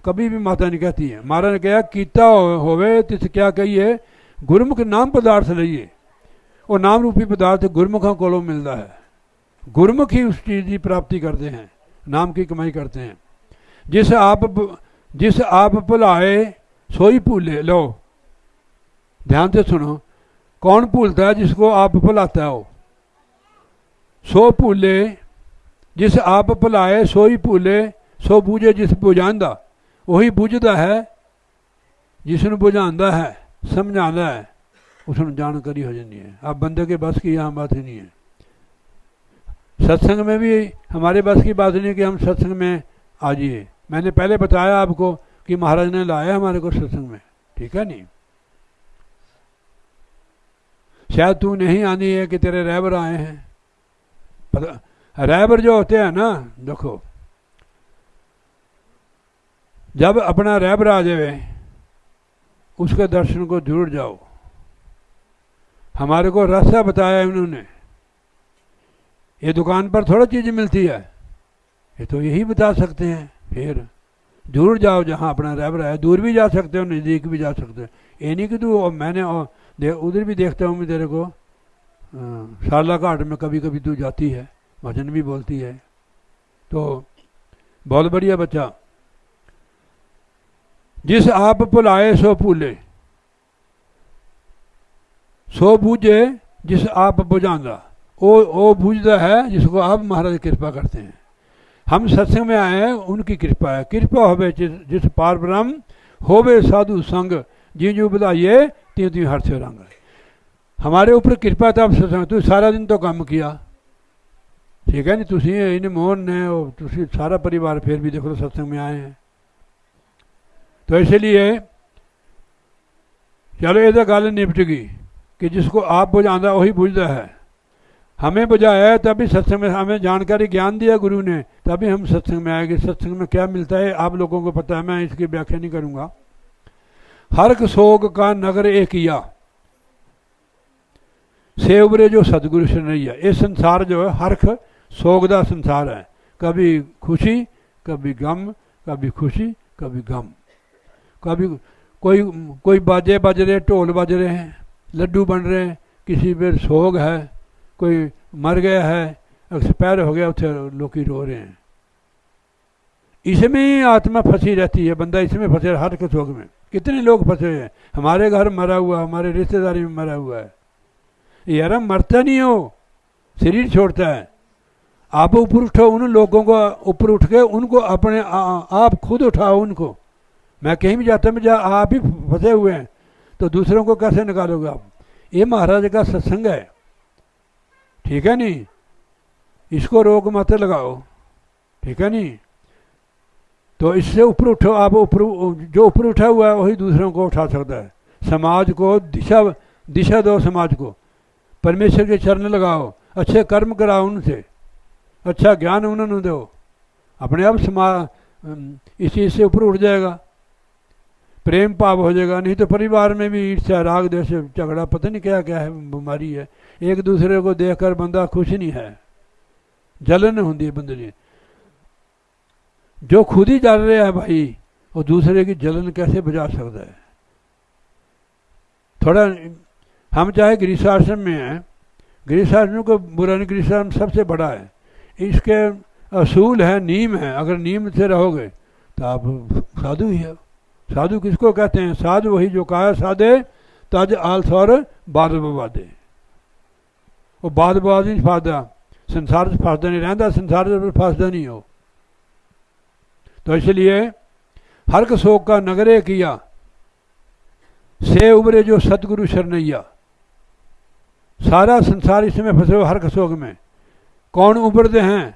[SPEAKER 2] कभी भी माता नहीं कहती है। महाराज ने कहा कीता होवे तिस क्या कहिए, गुरमुख नाम पदार्थ लइए। वो नाम रूपी पदार्थ गुरमुखों को मिलता है। गुरमुख ही उस चीज़ की प्राप्ति करते हैं, नाम की कमाई करते हैं। जिस आप भुलाए सोई भूले। लो ध्यान से सुनो, कौन भूलता है? जिसको आप भुलाता है वो। सो भूले जिस आप भुलाए सोई भूले, सो बूझे जिस बुझांदा। वही बुझता है जिसने बुझांदा है, समझांदा है, उसने जानकारी हो जानी है। अब बंदे के बस की यहाँ बात ही नहीं है। सत्संग में भी हमारे बस की बात नहीं है कि हम सत्संग में आ जाइए। मैंने पहले बताया आपको कि महाराज ने लाया हमारे को सत्संग में, ठीक है नहीं। शायद तू नहीं आनी है कि तेरे रहबर आए हैं। रहबर जो होते हैं ना, देखो जब अपना रहबर आ जाए उसके दर्शन को जरूर जाओ। हमारे को रास्ता बताया है उन्होंने। ये दुकान पर थोड़ा चीज़ मिलती है, ये तो यही बता सकते हैं। फिर जरूर जाओ जहाँ अपना रहबर है। दूर भी जा सकते हो, नज़दीक भी जा सकते हो। ये नहीं कि तू मैंने उधर भी देखता हूँ मैं तेरे को, शारला घाट में कभी कभी तू जाती है, भजन भी बोलती है, तो बहुत बढ़िया बच्चा। जिस आप भुलाए सो भूले, सो बूझे जिस आप बुझांदा, वो बूझता है जिसको आप महाराज कृपा करते हैं। हम सत्संग में आए हैं, उनकी कृपा है। कृपा होवे जिस पार ब्रह्म, होवे साधु संग, जी जो बधाइए त्यों त्यों हर से रंग। हमारे ऊपर कृपा था। सत्संग तू सारा दिन तो काम किया, ठीक है नहीं, तुसी इन मोहन ने और तुसी सारा परिवार फिर भी देखो सत्संग में आए हैं। तो इसलिए चलो ये तो गल निपट गई कि जिसको आप बुझांदा वही बुझता है। हमें बुझाया है तभी सत्संग में, हमें जानकारी ज्ञान दिया गुरु ने, तभी हम सत्संग में आएंगे। सत्संग में क्या मिलता है आप लोगों को पता है, मैं इसकी व्याख्या नहीं करूंगा। हरक सोग का नगर एक किया, से उबरे जो सतगुरु शरणैया। ये संसार जो है हरख सोग का संसार है, कभी खुशी कभी गम, कभी खुशी कभी गम। कभी कोई बाजे बज रहे, ढोल बज रहे हैं, लड्डू बन रहे हैं, किसी पर सोग है, कोई मर गया है, एक्सपायर हो गया, उसे लोग रो रहे हैं। इसमें ही आत्मा फंसी रहती है, बंदा इसमें फंसे, हर के सोग में। कितने लोग फंसे हैं, हमारे घर मरा हुआ, हमारे रिश्तेदारी में मरा हुआ है। यार हम मरता नहीं हो, शरीर छोड़ता है। आप ऊपर उठो, उन लोगों को ऊपर उठ के उनको अपने आप खुद उठाओ उनको। मैं कहीं भी जाता हूँ, आप ही फंसे हुए हैं तो दूसरों को कैसे निकालोगे आप? ये महाराज का सत्संग है, ठीक है नहीं, इसको रोक मत लगाओ, ठीक है नहीं। तो इससे ऊपर उठो आप, ऊपर जो ऊपर उठा हुआ है वही दूसरों को उठा सकता है। समाज को दिशा दो, समाज को परमेश्वर के चरण लगाओ, अच्छे कर्म कराओ उनसे, अच्छा ज्ञान उन्होंने दो, अपने आप समाज इस चीज़ से ऊपर उठ जाएगा, प्रेम भाव हो जाएगा। नहीं तो परिवार में भी ईर्ष्या राग देश झगड़ा पता नहीं क्या क्या है, बीमारी है। एक दूसरे को देखकर बंदा खुश नहीं है, जलन होती है बंदे ने। जो खुद ही जल रहा है भाई, वो दूसरे की जलन कैसे बुझा सकता है? थोड़ा हम चाहे गृहस्थाश्रम में हैं, गृहस्थाश्रम को बुरा नहीं, गृहस्थाश्रम सबसे बड़ा है, इसके असूल है, नीम है। अगर नीम से रहोगे तो आप साधु ही है। साधु किसको कहते हैं? साधु वही जो काया साधे तज आलस और बाद बवादे। वो बाद बवाद नहीं फादा, संसार से फसदा नहीं रहता, संसार से फसदा नहीं हो। तो इसलिए हरक शोक का नगरे किया, से उबरे जो सतगुरु शरणैया। सारा संसार इसमें फंसे हुए हरक शोक में। कौन उबरते हैं?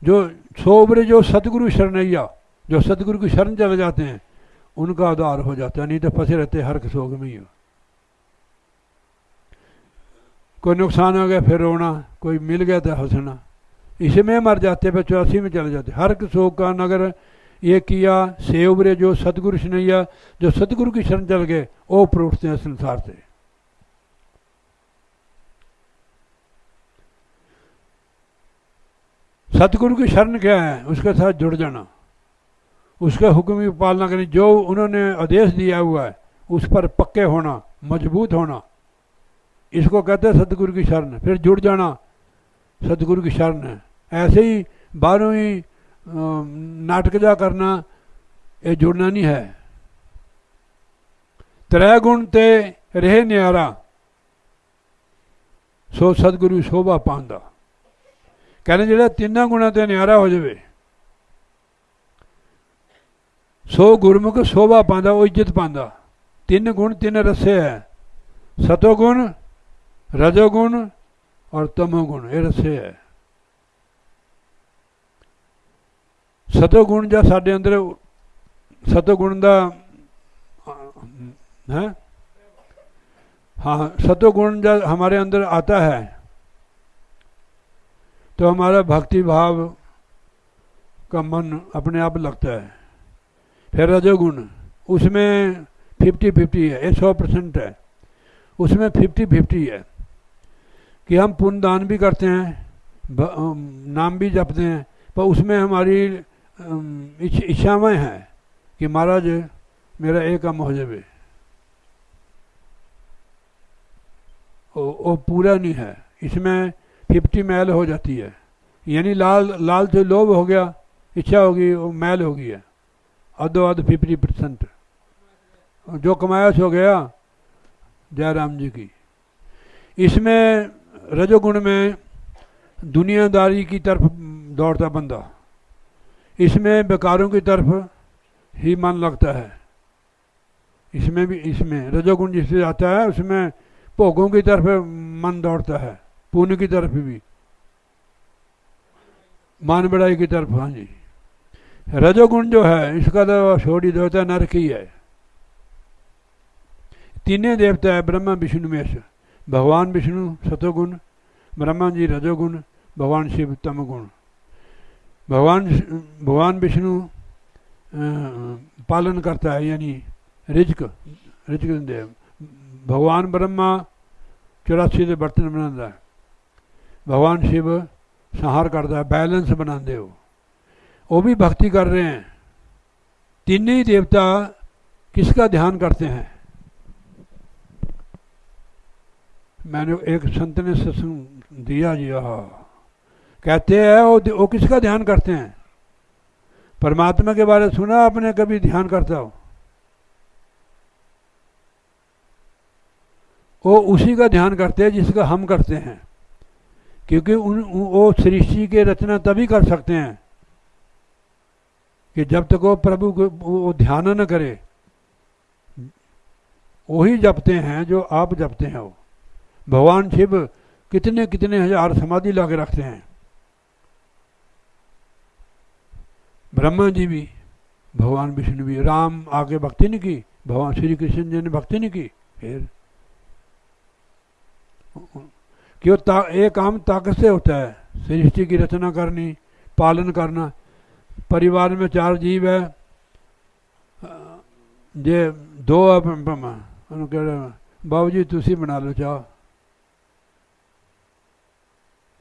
[SPEAKER 2] जो सो उबरे जो सतगुरु शरणैया, जो सतगुरु की शरण चले जाते हैं, उनका उद्धार हो जाता है। नहीं तो फंसे रहते हर शोक में ही हो। कोई नुकसान हो गया फिर रोना, कोई मिल गया तो हंसना, इसमें मर जाते, फिर 84 में चले जाते। हर शोक का नगर ये किया, से उबरे जो सतगुरु शरणैया। जो सतगुरु की शरण चल गए वो ऊपर उठते हैं संसार से। सतगुरु की शरण क्या है? उसके साथ जुड़ जाना, उसके हुक्म की पालना करनी, जो उन्होंने आदेश दिया हुआ है उस पर पक्के होना, मजबूत होना, इसको कहते हैं सतगुरु की शरण। फिर जुड़ जाना, सतगुरु की शरण है। ऐसे ही बाहरों ही नाटक जा करना, ये जुड़ना नहीं है। त्रै गुण ते रहे न्यारा, सो सतगुरु शोभा पांदा। कहने जो तीनों गुणों ते न्यारा हो जाए, सो गुरमुख शोभा पांदा, वो इज्जत पांदा। तीन गुण तीन रसे है, सतोगुण, रजोगुण और तमोगुण, ये रसे है। सतोगुण जो साढ़े अंदर, सतोगुण का है, हाँ, सतोगुण जो हमारे अंदर आता है तो हमारा भक्ति भाव का मन अपने आप लगता है। फिर रजोगुण, उसमें 50-50 है, ये 100% है। उसमें 50-50 है कि हम पुण्य दान भी करते हैं, नाम भी जपते हैं, पर उसमें हमारी इच्छाएं हैं कि महाराज मेरा एक काम हो जाए, वो पूरा नहीं है। इसमें 50 मैल हो जाती है, यानी लाल से लोभ हो गया, इच्छा होगी, वो मैल हो गई है। अधो अध 50% जो कमाया सो गया, जयराम जी की। इसमें रजोगुण में दुनियादारी की तरफ दौड़ता बंदा, इसमें बेकारों की तरफ ही मन लगता है। इसमें भी, इसमें रजोगुण जिससे आता है उसमें भोगों की तरफ मन दौड़ता है, पुण्य की तरफ भी, मान बढ़ाई की तरफ। हाँ जी, रजोगुण जो है इसका तो छोड़ी देवता नरक ही है। तीनों देवता है, ब्रह्मा विष्णु महेश। भगवान विष्णु सतोगुण, ब्रह्मा जी रजोगुण, भगवान शिव तमगुण। भगवान विष्णु पालन करता है, यानी रिज्क देव। भगवान ब्रह्मा 84 ਦੇ बर्तन बनाता है, भगवान शिव संहार करता है, बैलेंस बनाते वो भी भक्ति कर रहे हैं। तीनों ही देवता किसका ध्यान करते हैं? मैंने एक संत ने सत्संग दिया जी, कहते हैं वो किसका ध्यान करते हैं? परमात्मा के बारे में सुना आपने कभी ध्यान करता हो? वो उसी का ध्यान करते हैं जिसका हम करते हैं, क्योंकि वो सृष्टि के रचना तभी कर सकते हैं कि जब तक वो प्रभु को वो ध्यान न करे। वही जपते हैं जो आप जपते हैं। वो भगवान शिव कितने कितने हजार समाधि ला के रखते हैं। ब्रह्मा जी भी, भगवान विष्णु भी। राम आके भक्ति नहीं की, भगवान श्री कृष्ण जी ने भक्ति नहीं की। फिर क्यों? एक काम ताकत से होता है, सृष्टि की रचना करनी, पालन करना। परिवार में 4 जीव है, जे 2 बाबू जी तुसी बना लो चाह,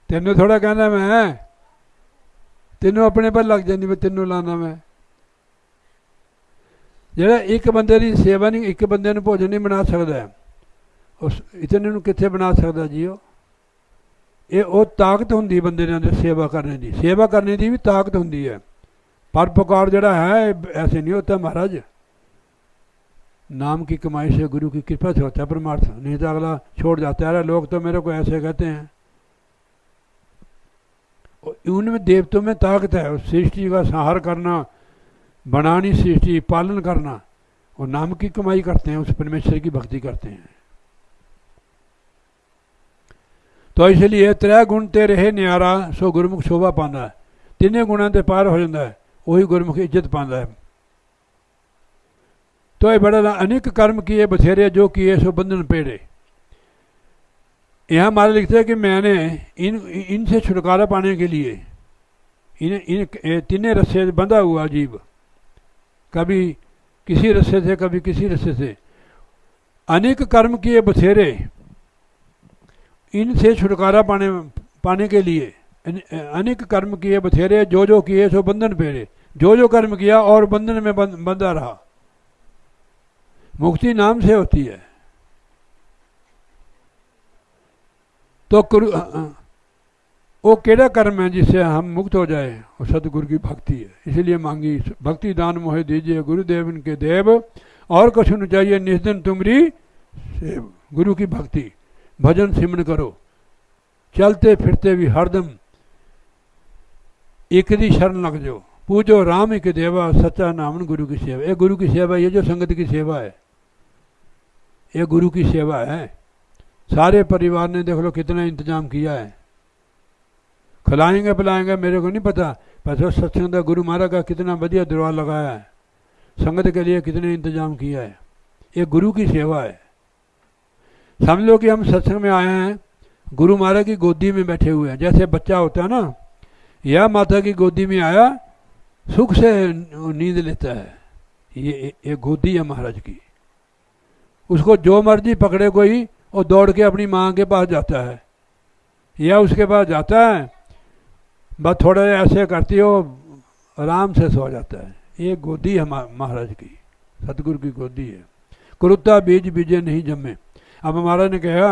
[SPEAKER 2] तेनों थोड़ा कहना मैं, तेनों अपने पर लग जानी, मैं तेनों लाना मैं। ਜਿਹੜਾ ਇੱਕ ਬੰਦੇ ਦੀ ਸੇਵਾ ਨਹੀਂ, ਇੱਕ ਬੰਦੇ ਨੂੰ ਭੋਜਨ ਨਹੀਂ ਬਣਾ ਸਕਦਾ, ਉਸ ਇਤਨੇ ਨੂੰ ਕਿੱਥੇ ਬਣਾ ਸਕਦਾ ਜੀ? ਉਹ ਤਾਕਤ ਹੁੰਦੀ ਬੰਦੇ ਦੇ ਅੰਦਰ ਸੇਵਾ ਕਰਨੇ ਦੀ। ਸੇਵਾ ਕਰਨੇ ਦੀ ਵੀ ਤਾਕਤ ਹੁੰਦੀ ਹੈ। पर पुकार जड़ा है ऐसे नहीं होता महाराज। नाम की कमाई से, गुरु की कृपा से होता है परमार्थ, नहीं तो अगला छोड़ जाता है। लोग तो मेरे को ऐसे कहते हैं। उनमें देवतों में ताकत है, उस सृष्टि का संहार करना, बनानी सृष्टि, पालन करना। और नाम की कमाई करते हैं, उस परमेश्वर की भक्ति करते हैं। तो इसलिए 3 गुण ते रहे न्यारा, सो गुरमुख शोभा पांदा है। 3 गुणों ते पार हो जाता है, वही गुरमुख इज्जत पांदा है। तो ये बड़ा अनेक कर्म किए बथेरे, जो किए सो बंधन पेड़े। यहाँ हमारे लिखते हैं कि मैंने इनसे छुटकारा पाने के लिए इन 3 रस्से से बंधा हुआ जीव, कभी किसी रस्से से, कभी किसी रस्से से, अनेक कर्म किए बथेरे, इनसे छुटकारा पाने के लिए अनेक कर्म किए बथेरे, जो किए सो बंधन पेड़े। जो कर्म किया और बंधन में बंधा रहा। मुक्ति नाम से होती है। तो वो केड़ा कर्म है जिससे हम मुक्त हो जाए? वो सतगुरु की भक्ति है। इसलिए मांगी भक्ति दान मोहे दीजिए गुरुदेव इनके देव, और कुछ न चाहिए निस्दिन तुमरी सेव। गुरु की भक्ति, भजन सिमरन करो, चलते फिरते भी हरदम एक दी शरण लग जाओ। पूजो राम एक देवा, सच्चा नामन गुरु की सेवा। ये गुरु की सेवा, ये जो संगत की सेवा है, ये गुरु की सेवा है। सारे परिवार ने देख लो कितना इंतजाम किया है। खिलाएंगे पिलाएंगे मेरे को नहीं पता, पर सत्संग का गुरु महाराज का कितना बढ़िया दरबार लगाया है, संगत के लिए कितने इंतजाम किया है। ये गुरु की सेवा है। समझ लो कि हम सत्संग में आए हैं, गुरु महाराज की गोदी में बैठे हुए हैं। जैसे बच्चा होता है ना, या माता की गोदी में आया, सुख से नींद लेता है। ये गोदी है महाराज की। उसको जो मर्जी पकड़े कोई, और दौड़ के अपनी माँ के पास जाता है, या उसके पास जाता है, बस थोड़ा ऐसे करती हो, आराम से सो जाता है। ये गोदी है महाराज की, सतगुरु की गोदी है। कुरुता बीज बीजे नहीं जमे। अब महाराज ने कहा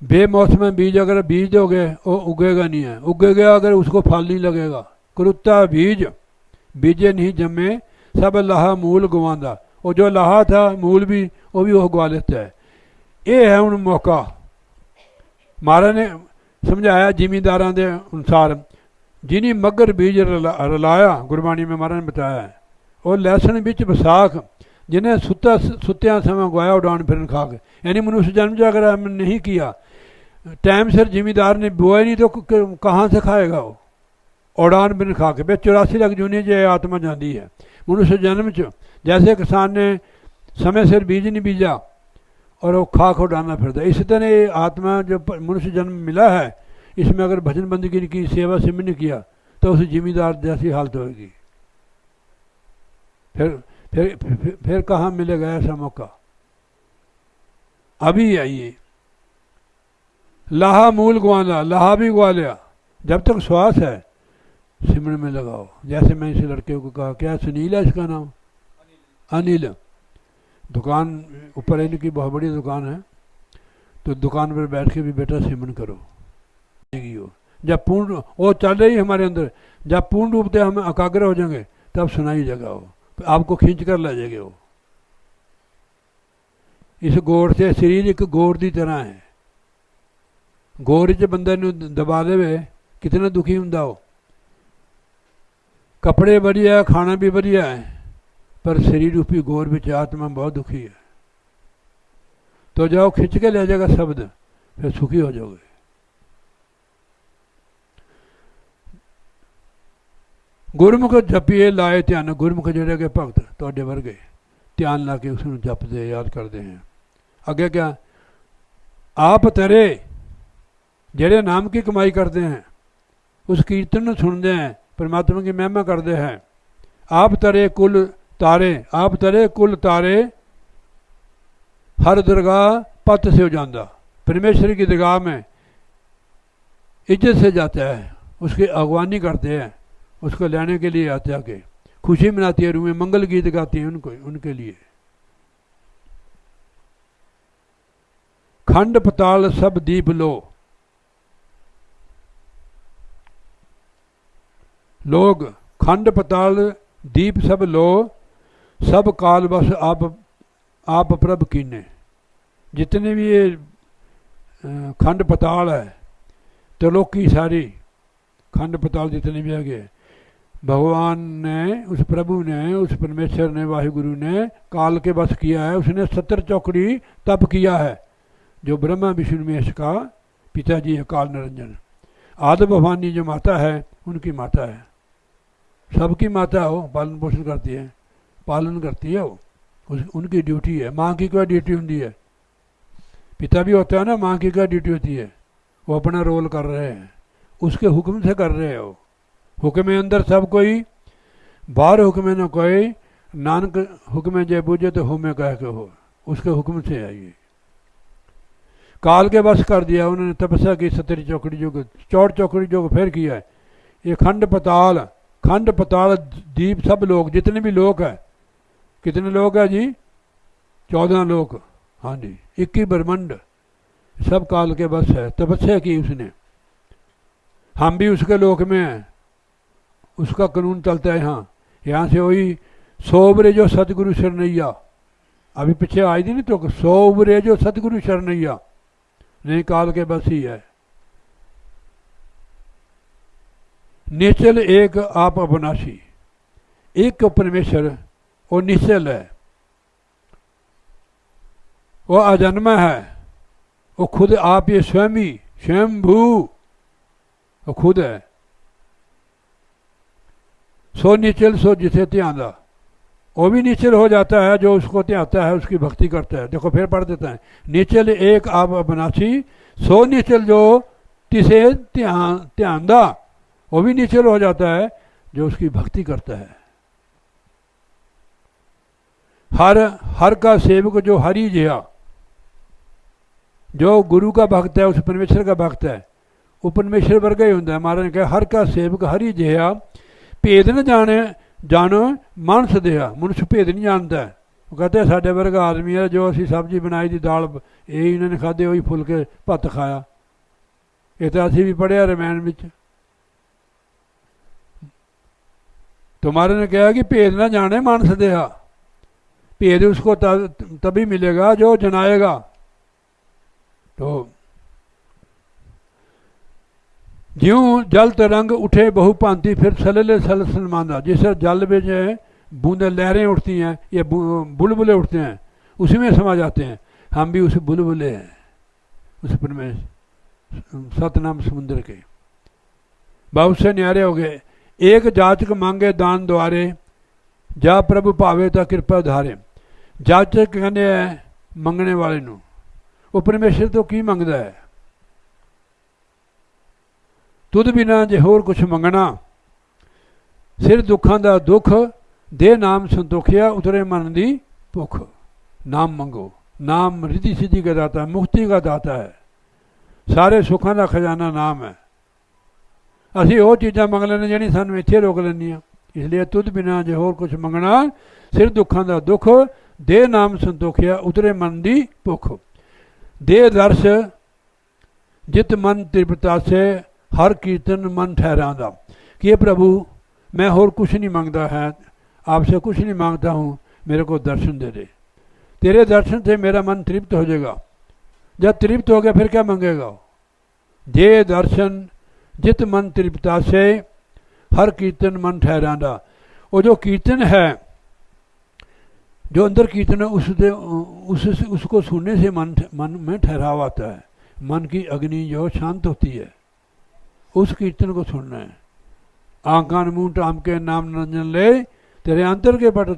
[SPEAKER 2] बेमौसम बीज अगर बीज दोगे वो उगेगा नहीं है, उगेगा अगर उसको फल नहीं लगेगा। कुरुता बीज बीजे नहीं जमे, सब लाहा मूल गवांदा। वो जो लाहा था मूल भी, वो भी वो गवा लेता है। ये है हूँ मौका। महाराज ने समझाया जिमींदारां दे अनुसार, जिनी मगर बीज रलाया, गुरबाणी में महाराज ने बताया है, और लैसन बिच विसाख, जिन्हें सुत्या समय गवाया उड़ान फिरन खाक। यानी मनुष्य जन्म जागरण नहीं किया, टाइम सिर जिमींदार ने बोया नहीं तो कहाँ से खाएगा वो, उड़ान फिरन खाक। बे 84 लाख जूनी जो आत्मा जाती है मनुष्य जन्म च। जैसे किसान ने समय सिर बीज नहीं बीजा और वो खाक उड़ाना फिरता, इसी तरह ये आत्मा जो मनुष्य जन्म मिला है, इसमें अगर भजन बंदगी नहीं की, सेवा सिमरन नहीं किया, तो उस जिमींदार जैसी हालत होगी। फिर कहाँ मिलेगा ऐसा मौका। अभी आइए, लाहा मूल ग्वाला, लाहा भी ग्वा लिया। जब तक श्वास है सिमरन में लगाओ। जैसे मैं इस लड़के को कहा, क्या सुनील है इसका नाम, अनिल, दुकान ऊपर इनकी बहुत बड़ी दुकान है, तो दुकान पर बैठ के भी बेटा सिमरन करो। जब पूर्ण वो चल रही है हमारे अंदर, जब पूर्ण रूप से हम एकाग्र हो जाएंगे तब सुनाई जगह हो, आपको खींच कर ले जाएंगे वो। इस गोड़ से शरीर एक गोड़ की तरह है, गोड़ च बंदे दबा दे कितना दुखी होंगे वो। कपड़े बढ़िया, खाना भी बढ़िया है, पर शरीर रूपी गोड़ में आत्मा बहुत दुखी है। तो जाओ खिंच के ले जाएगा शब्द, फिर सुखी हो जाओगे। गुरमुख जपिए लाए ध्यान, गुरमुख जोड़े के भगत थोड़े वर्गे ध्यान ला के उसको जपते याद करते हैं। अगे क्या, आप तरे जेड़े नाम की कमाई करते हैं, उस कीर्तन सुनते हैं, परमात्मा की महिमा करते हैं। आप तरे कुल तारे, आप तरे कुल तारे, हर दरगाह पत से हो जाता। परमेश्वर की दरगाह में इज्जत से जाता है, उसकी अगवानी करते हैं, उसको लेने के लिए आते आके खुशी मनाती है, रूहें मंगल गीत गाती हैं उनको, उनके लिए। खंड पताल सब दीप लो, लोग खंड पताल दीप सब लो, सब काल बस आप प्रभ कीने। जितने भी ये खंड पताल है, त्रिलोकी सारी खंड पताल जितने भी है, भगवान ने, उस प्रभु ने, उस परमेश्वर ने, वाहिगुरु ने काल के बस किया है। उसने 70 चौकड़ी तप किया है, जो ब्रह्मा विष्णु महेश का पिताजी है, काल निरंजन। आदि भवानी जो माता है, उनकी माता है, सबकी माता हो, पालन पोषण करती है, पालन करती है वो, उनकी ड्यूटी है। माँ की क्या ड्यूटी होती है, पिता भी होता है ना, माँ की क्या ड्यूटी होती है, वो अपना रोल कर रहे हैं, उसके हुक्म से कर रहे हो। हुक्म अंदर सब कोई, बाहर हुक्म न कोई, नानक हुक्म जय बूझे तो हुमे कह के हो, उसके हुक्म से आइए। काल के बस कर दिया उन्होंने, तपस्या की, 70 चौकड़ी युग, 64 चौकड़ी युग फिर किया है। ये खंड पताल दीप सब लोग, जितने भी लोग हैं, कितने लोग हैं जी, 14 लोग, हाँ जी, 21 ब्रह्मंड, सब काल के बस है। तपस्या की उसने, हम भी उसके लोक में हैं, उसका कानून चलता है यहाँ। यहाँ से वही सोबरे जो सतगुरु शरणैया, अभी पीछे आई थी नहीं, तो सोबरे जो सतगुरु शरणैया, नहीं काल के बस ही है। निश्चल एक आप अविनाशी, एक परमेश्वर वो निश्चल है, वो अजन्मा है, वो खुद आप, ये स्वयं स्वयंभू, वो खुद है। सो निश्चल सो जिसे ध्यान, वो भी निश्चल हो जाता है जो उसको ध्याता है, उसकी भक्ति करता है। देखो फिर पढ़ देता है, निश्चल एक आप अविनाशी, सो निश्चल जो तिसे ध्यान दा, वो भी निश्चल हो जाता है जो उसकी भक्ति करता है। हर का सेवक जो हरि जिया, जो गुरु का भक्त है, उस परमेश्वर का भक्त है, वो परमेश्वर वर्गा ही होता है। महाराज ने कहा, हर का सेवक हरि जिया, भेद न जानो मानस दिया। मनुष्य भेद नहीं जानता है, वो कहते हैं साढ़े वर्गा आदमी है, जो असी सब्जी बनाई थी, दाल यही इन्होंने खाधे, वही फुलके भत्त खाया। ये तो असी भी पढ़िया रामायण में। तो महाराज ने कहा कि भेद ना जाने मानस देहा, भेद उसको तभी मिलेगा जो जनाएगा। तो ज्यों जल तरंग उठे बहु भांति फिर सलले सल सलमांदा, जिस जल में जो है बूंदे लहरें उठती हैं या बुलबुले उठते हैं उसी में समा जाते हैं। हम भी उस बुलबुले हैं उस परमेश सतनाम समुद्र के। बहुत से न्यारे हो गए। एक जाचक मांगे दान द्वारे, जा प्रभु भावे ता कृपा धारे। जाचक कहने है मंगने वाले नू, वो परमेश्वर तो की मंगदा है। तुद बिना जे होर कुछ मंगना, सिर दुखां दा दुख, दे नाम संतोखिया उतरे मन दी भुख। नाम मंगो, नाम रिद्धि सिद्धि का दाता है, मुक्ति का दाता है, सारे सुखां दा खजाना नाम है। ਅਸੀਂ ਉਹ ਚੀਜ਼ਾਂ ਮੰਗ ਲੈਂਦੇ ਜਿਹੜੀ ਸਾਨੂੰ ਇੱਥੇ ਰੋਕ ਲੈਂਦੀਆਂ। ਇਸ ਲਈ ਤੁਧ ਬਿਨਾ ਜੇ ਹੋਰ ਕੁਛ ਮੰਗਣਾ, ਸਿਰ ਦੁੱਖਾਂ ਦਾ ਦੁੱਖ, ਦੇ ਨਾਮ ਸੰਤੋਖਿਆ ਉਤਰੇ ਮਨ ਦੀ ਭੁੱਖ। ਦੇ ਦਰਸ ਜਿਤ मन तृप्ता से, हर कीर्तन मन ठहरांदा। कि ये प्रभु मैं और कुछ नहीं मांगता है, आपसे कुछ नहीं मांगता हूँ, मेरे को दर्शन दे दे। तेरे दर्शन से मेरा मन तृप्त हो जाएगा। जब तृप्त हो गया फिर क्या मांगेगा? जे दर्शन जित मन तृप्ता से, हर कीर्तन मन ठहरांदा। वो जो कीर्तन है, जो अंदर कीर्तन है, उसको सुनने से मन में ठहराव आता है। मन की अग्नि जो शांत होती है, उस कीर्तन को सुनना है। आंकान मुंह टाम के नाम नंजन ले, तेरे अंतर के पट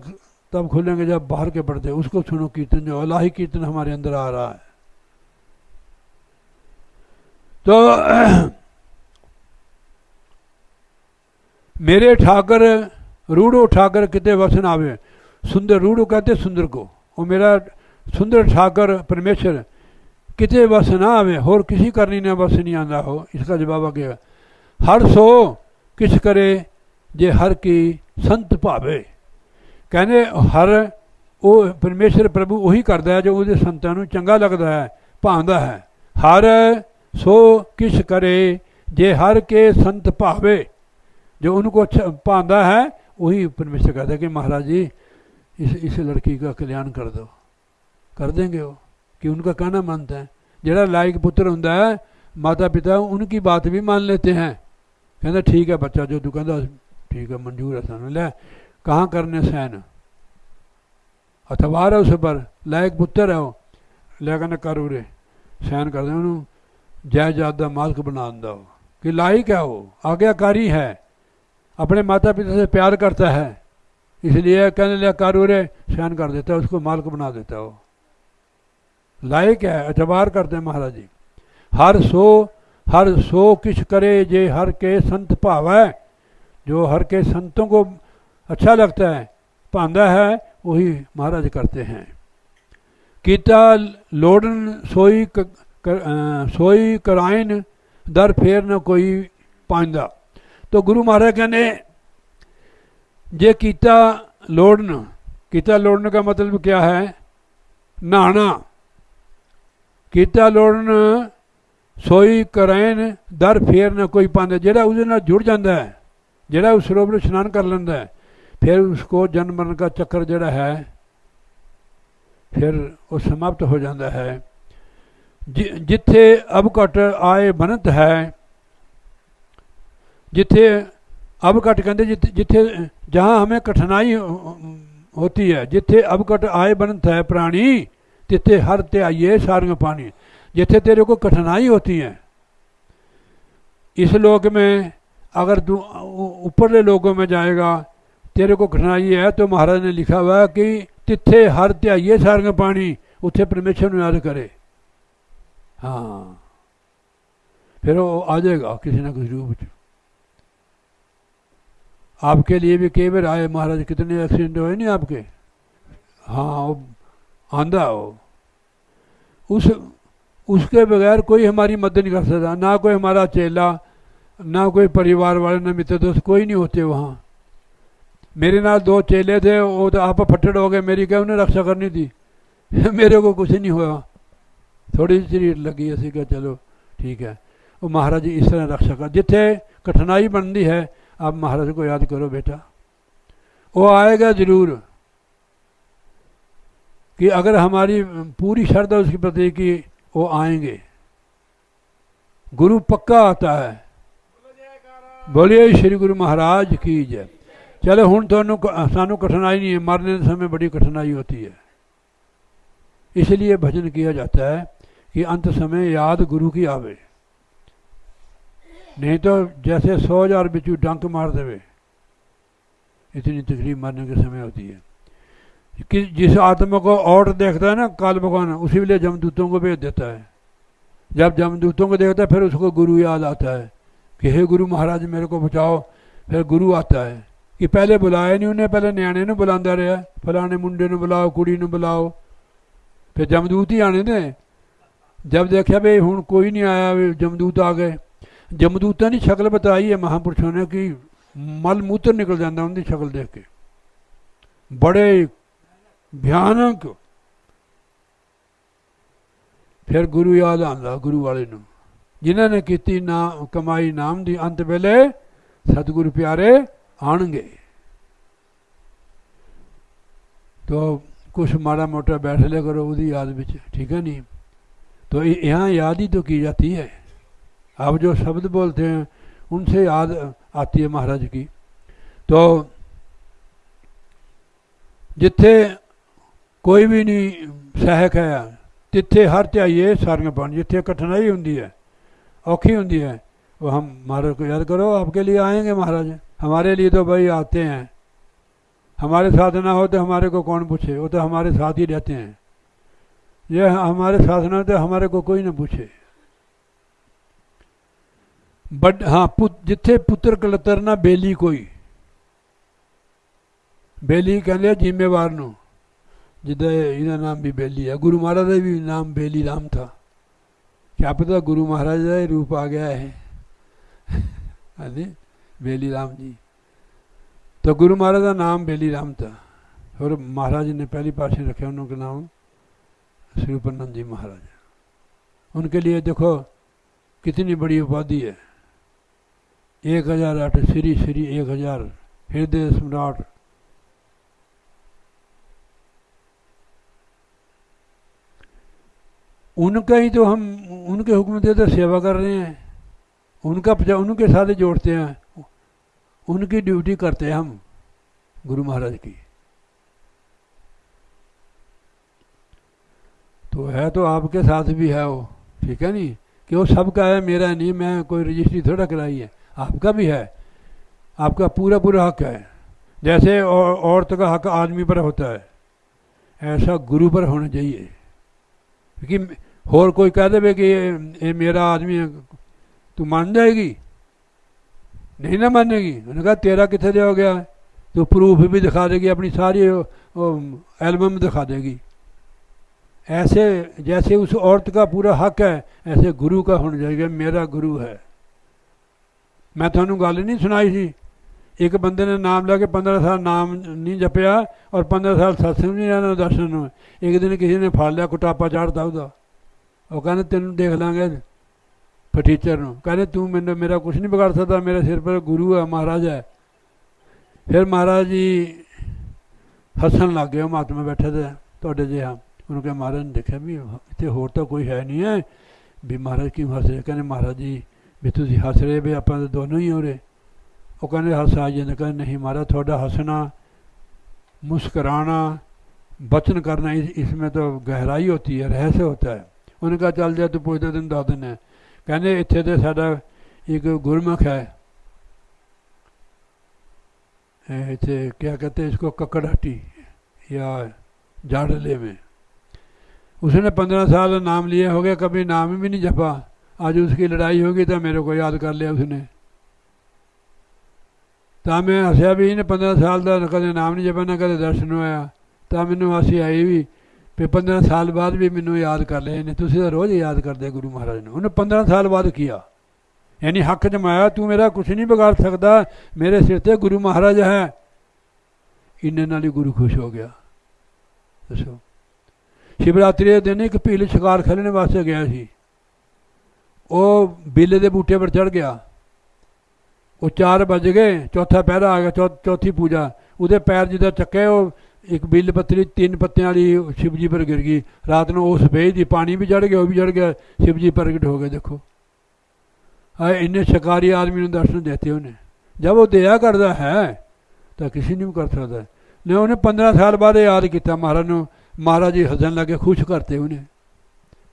[SPEAKER 2] तब खुलेंगे जब बाहर के पड़ते। उसको सुनो कीर्तन, जो अलाही कीर्तन हमारे अंदर आ रहा है। तो मेरे ठाकर रूढ़ो ठाकर किते वसन आवे। सुंदर रूढ़ो कहते सुंदर को, और मेरा सुंदर ठाकर परमेश्वर किते वस ना आवे, होर किसी करनी ने वस नहीं आंदा हो। इसका जवाब आ गया, हर सो किस करे जे हर की संत भावे। कहने हर वो परमेश्वर प्रभु वही करता है जो उसके संतां नूं चंगा लगता है, भांदा है। हर सो किस करे जे हर के संत भावे। जो उनको अच्छा भांदा है वही परमेश्वर कहता है कि महाराज जी इस लड़की का कल्याण कर दो, कर देंगे वो, कि उनका कहना मानता है। जरा लायक पुत्र होंदा है, माता पिता उनकी बात भी मान लेते हैं। कहता ठीक है बच्चा, जो तू कहता ठीक है मंजूर है सानू, ले कहाँ करने सैन, अथवार है उस पर, लायक पुत्र है वो, ले कहना कर उरे सैन कर दे, उन्होंने जायदाद का मालक बना दिंदा हो, कि लायक है वो, आज्ञाकारी है, अपने माता पिता से प्यार करता है, इसलिए कहने लिया कर उरे सैन कर देता है, उसको मालक बना देता हो, लायक है, एतबार करते हैं महाराज जी। हर सो किस करे जे हर के संत भाव है। जो हर के संतों को अच्छा लगता है, भांदा है, वही महाराज करते हैं। कीता लोड़न सोई कराइन, दर फेर न कोई पांदा। तो गुरु महाराज कहने जे कीता लोड़न का मतलब क्या है? नहाना। कीता लोड़न सोई करैन, दर फेर न कोई पांदा। जेड़ा उसदे नाल जुड़ जाता है, जेड़ा उस सरोवर स्नान कर लेंदा है, फिर उसको जन्म मरण का चक्कर जेड़ा है फिर वो समाप्त हो जाता है। जिथे अब घट आए बनत है, जिथे अब घट कहते जिथे जहाँ हमें कठिनाई होती है, जिथे अब घट आए बनत है प्राणी, तिथे हर त्याइए सारियां पानी। जिथे तेरे को कठिनाई होती है इस लोक में, अगर तू ऊपरले लोगों में जाएगा, तेरे को कठिनाई है, तो महाराज ने लिखा हुआ है कि तिथे हर त्याइए सारियां पानी, उथे परमेश्वर ने याद करे। हाँ, फिर वो आ जाएगा किसी न किसी रूप में। आपके लिए भी कई बार आए महाराज, कितने एक्सीडेंट हुए नहीं आपके। हाँ, वो आंदा हो, उसके बगैर कोई हमारी मदद नहीं कर सकता, ना कोई हमारा चेला, ना कोई परिवार वाले, ना मित्र दोस्त, कोई नहीं होते वहाँ। मेरे नाल 2 चेले थे, वो तो आप फट्टड़ हो गए, मेरी क्या उन्हें रक्षा करनी थी मेरे को कुछ नहीं हुआ, थोड़ी सी चीट लगी, ऐसी क्या चलो ठीक है। वो महाराज जी इस तरह रक्षा कर, जिथे कठिनाई बनती है आप महाराज को याद करो बेटा, वो आएगा जरूर। कि अगर हमारी पूरी श्रद्धा उसके प्रति कि वो आएंगे। गुरु पक्का आता है। बोलिए श्री गुरु महाराज की जय। चलो हुण तुहानू सानू कठिनाई नहीं है, मरने के समय बड़ी कठिनाई होती है, इसलिए भजन किया जाता है कि अंत समय याद गुरु की आवे, नहीं तो जैसे 100,000 बिच्छू डंक मार देवे, इतनी तकलीफ मरने के समय होती है। कि जिस आत्मा को और देखता है ना काल भगवान, उसी लिए जमदूतों को भेज देता है। जब जमदूतों को देखता है फिर उसको गुरु याद आता है कि हे गुरु महाराज मेरे को बचाओ। फिर गुरु आता है कि पहले बुलाया नहीं उन्हें, पहले न्याणे ने बुलाता रहा, फलाने मुंडे ने बुलाओ, कुड़ी ने बुलाओ, फिर जमदूत ही आने ने। जब देखा भाई हूँ कोई नहीं आया, जमदूत आ गए। जमदूतों की शक्ल बताई है महापुरुषों ने कि मल मूत्र निकल जाता उनकी शक्ल देख के, बड़े भयानक। फिर गुरु याद आंदा गुरु वाले नूं, जिन्होंने की नाम कमाई नाम दी, अंत वेले सतगुरु प्यारे आणगे। तो कुछ माड़ा मोटा बैठ लिया करो उसकी याद में, ठीक है नहीं? तो यहाँ याद ही तो की जाती है। आप जो शब्द बोलते हैं उनसे याद आती है महाराज की। तो जिथे कोई भी नहीं सहक है तिथे हर ध्याइए सारियां, जिथे कठिनाई होंगी है, औखी होंगी है, वो हम महाराज को याद करो, आपके लिए आएंगे महाराज। हमारे लिए तो भाई आते हैं, हमारे साथ ना हो तो हमारे को कौन पूछे, वो तो हमारे साथ ही रहते हैं। ये हमारे साथ ना हो तो हमारे को कोई ना पूछे। बट हाँ जिथे पुत्र कलतरना बेली कोई, बेली कहते जिम्मेवार नू, जिदा इहदा नाम भी बेली है। गुरु महाराज का भी नाम बेली राम था, क्या पता गुरु महाराज का ही रूप आ गया है। हाँ जी, बेली राम जी। तो गुरु महाराज का नाम बेली राम था, और महाराज ने पहली पातशाही रखे उनका नाम श्री रूपानंद जी महाराज। उनके लिए देखो कितनी बड़ी उपाधि है, 1008 श्री श्री 1000 हृदय सम्राट। उनका ही तो हम उनके हुक्म से तो सेवा कर रहे हैं, उनके साथ जोड़ते हैं, उनकी ड्यूटी करते हैं हम गुरु महाराज की। तो है तो आपके साथ भी है वो, ठीक है नहीं? कि वो सबका है, मेरा नहीं, मैं कोई रजिस्ट्री थोड़ा कराई है, आपका भी है, आपका पूरा पूरा हक है। जैसे औरत का हक आदमी पर होता है, ऐसा गुरु पर होना चाहिए। क्योंकि और कोई कह दे कि ये मेरा आदमी है, तू मान जाएगी? नहीं ना मानेगी। उन्होंने कहा तेरा कितने दे हो गया, तो प्रूफ भी दिखा देगी, अपनी सारी एल्बम दिखा देगी। ऐसे जैसे उस औरत का पूरा हक है, ऐसे गुरु का होना चाहिए, मेरा गुरु है। मैं थानू गल नहीं सुनाई थी, एक बंदे ने नाम लैके 15 साल नाम नहीं जपया और 15 साल सत्संग नहीं रहना दर्शन में। एक दिन किसी ने फड़ लिया, कुटापा चाढ़ता उसका, वो कहने तेन देख लाँगे फटीचर नूं, कहने तू मैंने मेरा कुछ नहीं बिगाड़ सकता, मेरे सिर पर गुरु है, महाराज है। फिर महाराज जी हसन लग गए, महात्मा बैठे थे थोड़े जे। हाँ उन्होंने महाराज ने देखा भी इतने होर तो कोई है नहीं है, भी महाराज क्यों हस रहे? कहने महाराज जी भी तुम हस रहे, भी आप दोनों ही हो रहे। वो कहने हस आ जाते, कहने नहीं महाराज थोड़ा हंसना, मुस्कराना, बचन करना, इसमें तो गहराई होती है, रहस्य होता है। उन्होंने कहा चल जाए तू पूछते दिन दस दिन है। कहने इतने तो साडा एक गुरमुख है, इतने क्या कहते हैं इसको, ककड़हाटी या जाड़ले में। उसने 15 साल नाम लिए हो गया, कभी नाम भी नहीं जपा। आज उसकी लड़ाई होगी तो मेरे को याद कर लिया उसने। तो मैं हसिया भी ने 15 साल का कदे नाम नहीं जपा, ना कदे दर्शन होया। तो मैनू हसी आई भी 15 साल बाद भी मैनू याद कर लिया ने। तुसीं तो रोज़ याद करते गुरु महाराज ने, उन्हें 15 साल बाद किया, यानी हक जमाया। तू मेरा कुछ नहीं बिगाड़ सकता, मेरे सिर से गुरु महाराज है। इन्ने नाल ही गुरु खुश हो गया। दसो शिवरात्रि के दिन एक भील शिकार खेलने वास्ते गया सी, वो बेले के बूटे पर चढ़ गया। वो 4 बज गए, चौथा पहरा आ गया, चौथी पूजा। उहदे पैर जिदा चक्के, वो एक बिल पत्तरी 3 पत्तियां वाली शिव जी पर गिर गई। रात को उस बेज दी पानी भी चढ़ गया, वो भी चढ़ गया, शिव जी प्रगट हो गए। देखो इन्ने शिकारी आदमी ने दर्शन देते उन्हें। जब वो दया करता है तो किसी नहीं कर सकता। ने उन्हें 15 साल बाद याद किया महाराज ने। महाराज जी हसन लगे, खुश करते उन्हें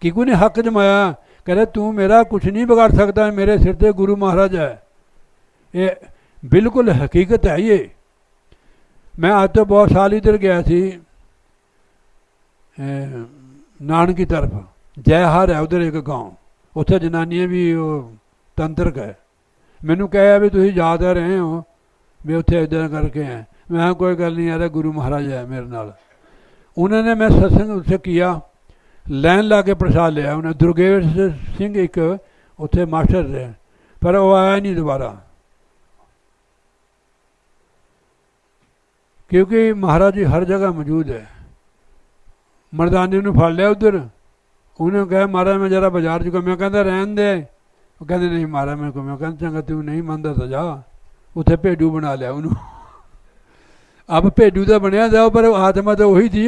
[SPEAKER 2] कि उन्हें हक जमाया। कह रहे तू मेरा कुछ नहीं बिगाड़ सकता, मेरे सिर से गुरु महाराज है। ये बिल्कुल हकीकत है ये। मैं आज तो बहुत साल इधर गया थी नान की तरफ, जयहार है उधर एक गांव, उत्थे जनानियां भी वो तंत्रक है। मैनू कहा भी तुम जा तो रहे हो भी उत्थे इधर करके हैं। मैं कोई गल नहीं यार, गुरु महाराज है मेरे नाल। उन्होंने मैं सत्संग उससे किया, लाइन ला के प्रसाद लिया। उन्हें दुर्गेश सिंह एक उत्थे मास्टर रहे, पर वो आया नहीं दोबारा, क्योंकि महाराज जी हर जगह मौजूद है। मर्दानी ने फड़ लिया उधर, उन्हें कहा महाराज मैं जरा बाजार चुका। मैं कहता रहन दे, वो कहते नहीं महाराज मेरे को। मैं कहता चंगा तू नहीं मनता तो जा। उत्थे भेडू बना लिया उन्होंने। अब भेडू तो बनया जाओ, पर आत्मा तो वही थी।